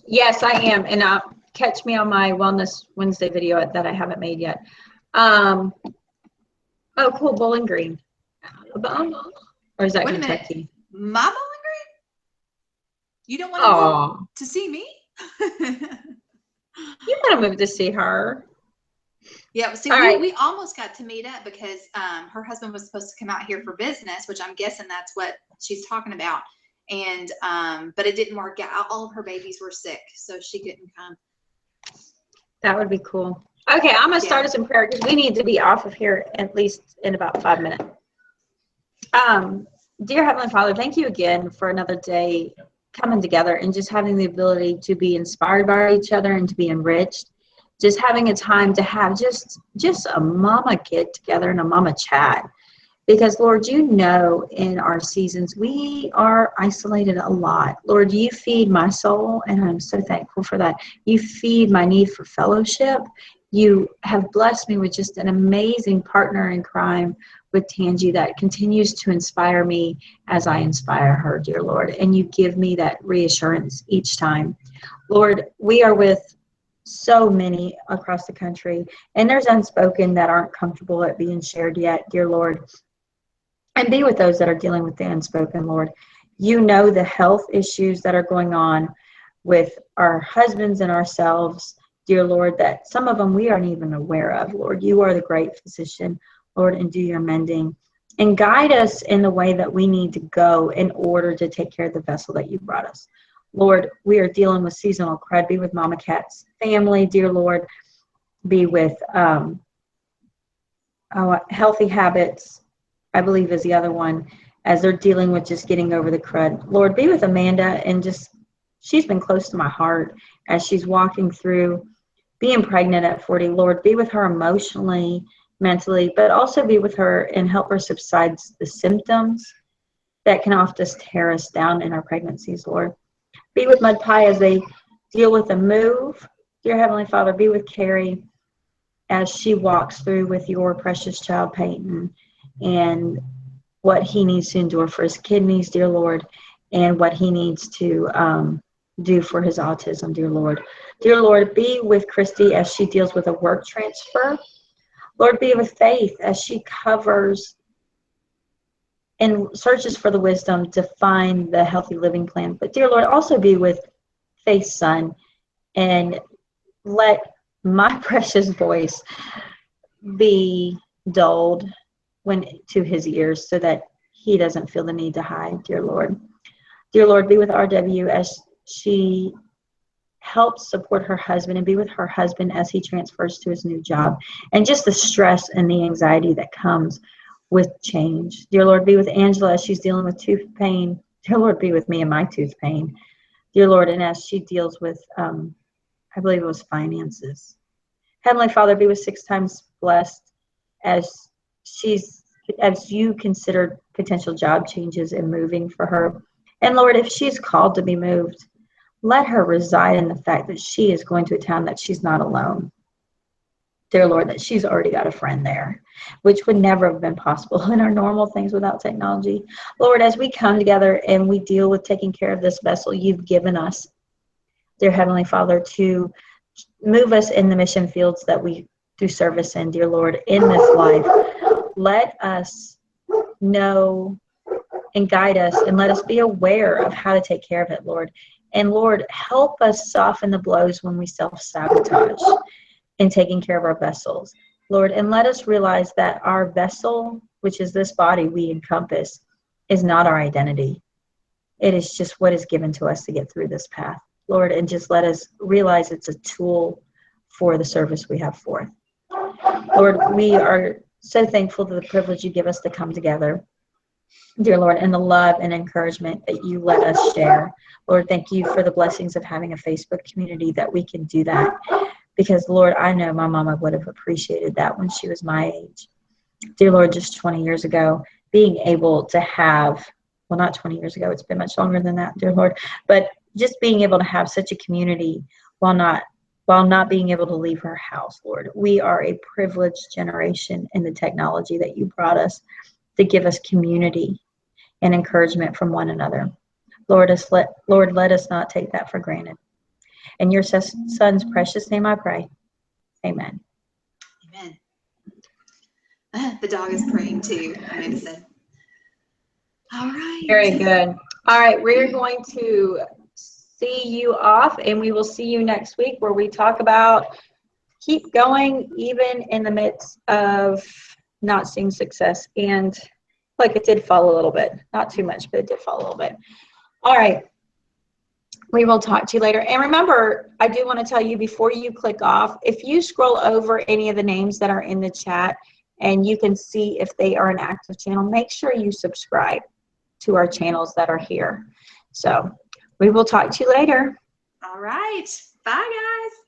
Yes, I am. And catch me on my Wellness Wednesday video that I haven't made yet. Oh, cool. Bowling Green. Or is that Kentucky? My Bowling Green? You don't want to move to see me? You want to move to see her. Yeah, see, we almost got to meet up because her husband was supposed to come out here for business, which I'm guessing that's what she's talking about. And but it didn't work out. All of her babies were sick, so she couldn't come. That would be cool. Okay, I'm gonna start us in prayer because we need to be off of here at least in about 5 minutes. Dear Heavenly Father, thank you again for another day coming together and just having the ability to be inspired by each other and to be enriched. Just having a time to have just a mama get together and a mama chat. Because, Lord, you know, in our seasons, we are isolated a lot. Lord, you feed my soul, and I'm so thankful for that. You feed my need for fellowship. You have blessed me with just an amazing partner in crime with Tangi that continues to inspire me as I inspire her, dear Lord. And you give me that reassurance each time. Lord, we are with so many across the country, and there's unspoken that aren't comfortable at being shared yet, dear Lord. And be with those that are dealing with the unspoken, Lord. You know the health issues that are going on with our husbands and ourselves, dear Lord, that some of them we aren't even aware of, Lord. You are the great physician, Lord, and do your mending. And guide us in the way that we need to go in order to take care of the vessel that you brought us. Lord, we are dealing with seasonal crud. Be with Mama Cat's family, dear Lord. Be with healthy habits, I believe is the other one, as they're dealing with just getting over the crud. Lord, be with Amanda, and she's been close to my heart as she's walking through being pregnant at 40. Lord, be with her emotionally, mentally, but also be with her and help her subside the symptoms that can often tear us down in our pregnancies, Lord. Be with Mud Pie as they deal with the move. Dear Heavenly Father, be with Carrie as she walks through with your precious child, Peyton, and what he needs to endure for his kidneys, dear Lord, and what he needs to do for his autism, dear Lord. Dear Lord, be with Christy as she deals with a work transfer. Lord, be with Faith as she covers and searches for the wisdom to find the healthy living plan. But dear Lord, also be with Faith's son and let my precious voice be dulled to his ears so that he doesn't feel the need to hide, dear Lord. Dear Lord, be with RW as she helps support her husband, and be with her husband as he transfers to his new job, and just the stress and the anxiety that comes with change. Dear Lord, be with Angela as she's dealing with tooth pain. Dear Lord, be with me and my tooth pain. Dear Lord, and as she deals with, I believe it was finances. Heavenly Father, be with 6 times blessed as you considered potential job changes and moving for her. And Lord, if she's called to be moved, let her reside in the fact that she is going to a town that she's not alone. Dear Lord, that she's already got a friend there, which would never have been possible in our normal things without technology. Lord, as we come together and we deal with taking care of this vessel you've given us, dear Heavenly Father, to move us in the mission fields that we do service in, dear Lord, in this life, let us know and guide us and let us be aware of how to take care of it, Lord. And Lord, help us soften the blows when we self-sabotage in taking care of our vessels, Lord. And let us realize that our vessel, which is this body we encompass, is not our identity. It is just what is given to us to get through this path, Lord. And just let us realize it's a tool for the service we have forth. Lord, we are so thankful for the privilege you give us to come together, dear Lord, and the love and encouragement that you let us share. Lord, thank you for the blessings of having a Facebook community that we can do that. Because, Lord, I know my mama would have appreciated that when she was my age. Dear Lord, just 20 years ago, being able to have, well, not 20 years ago, it's been much longer than that, dear Lord, but just being able to have such a community while not being able to leave her house, Lord. We are a privileged generation in the technology that you brought us to give us community and encouragement from one another. Lord, let us not take that for granted. In your son's precious name I pray. Amen. Amen. The dog is praying too, Amanda said. All right. Very good. All right, we're going to see you off, and we will see you next week where we talk about keep going even in the midst of not seeing success. And like it did fall a little bit, not too much, but it did fall a little bit. All right. We will talk to you later. And remember, I do want to tell you before you click off, if you scroll over any of the names that are in the chat and you can see if they are an active channel, make sure you subscribe to our channels that are here. So we will talk to you later. All right. Bye, guys.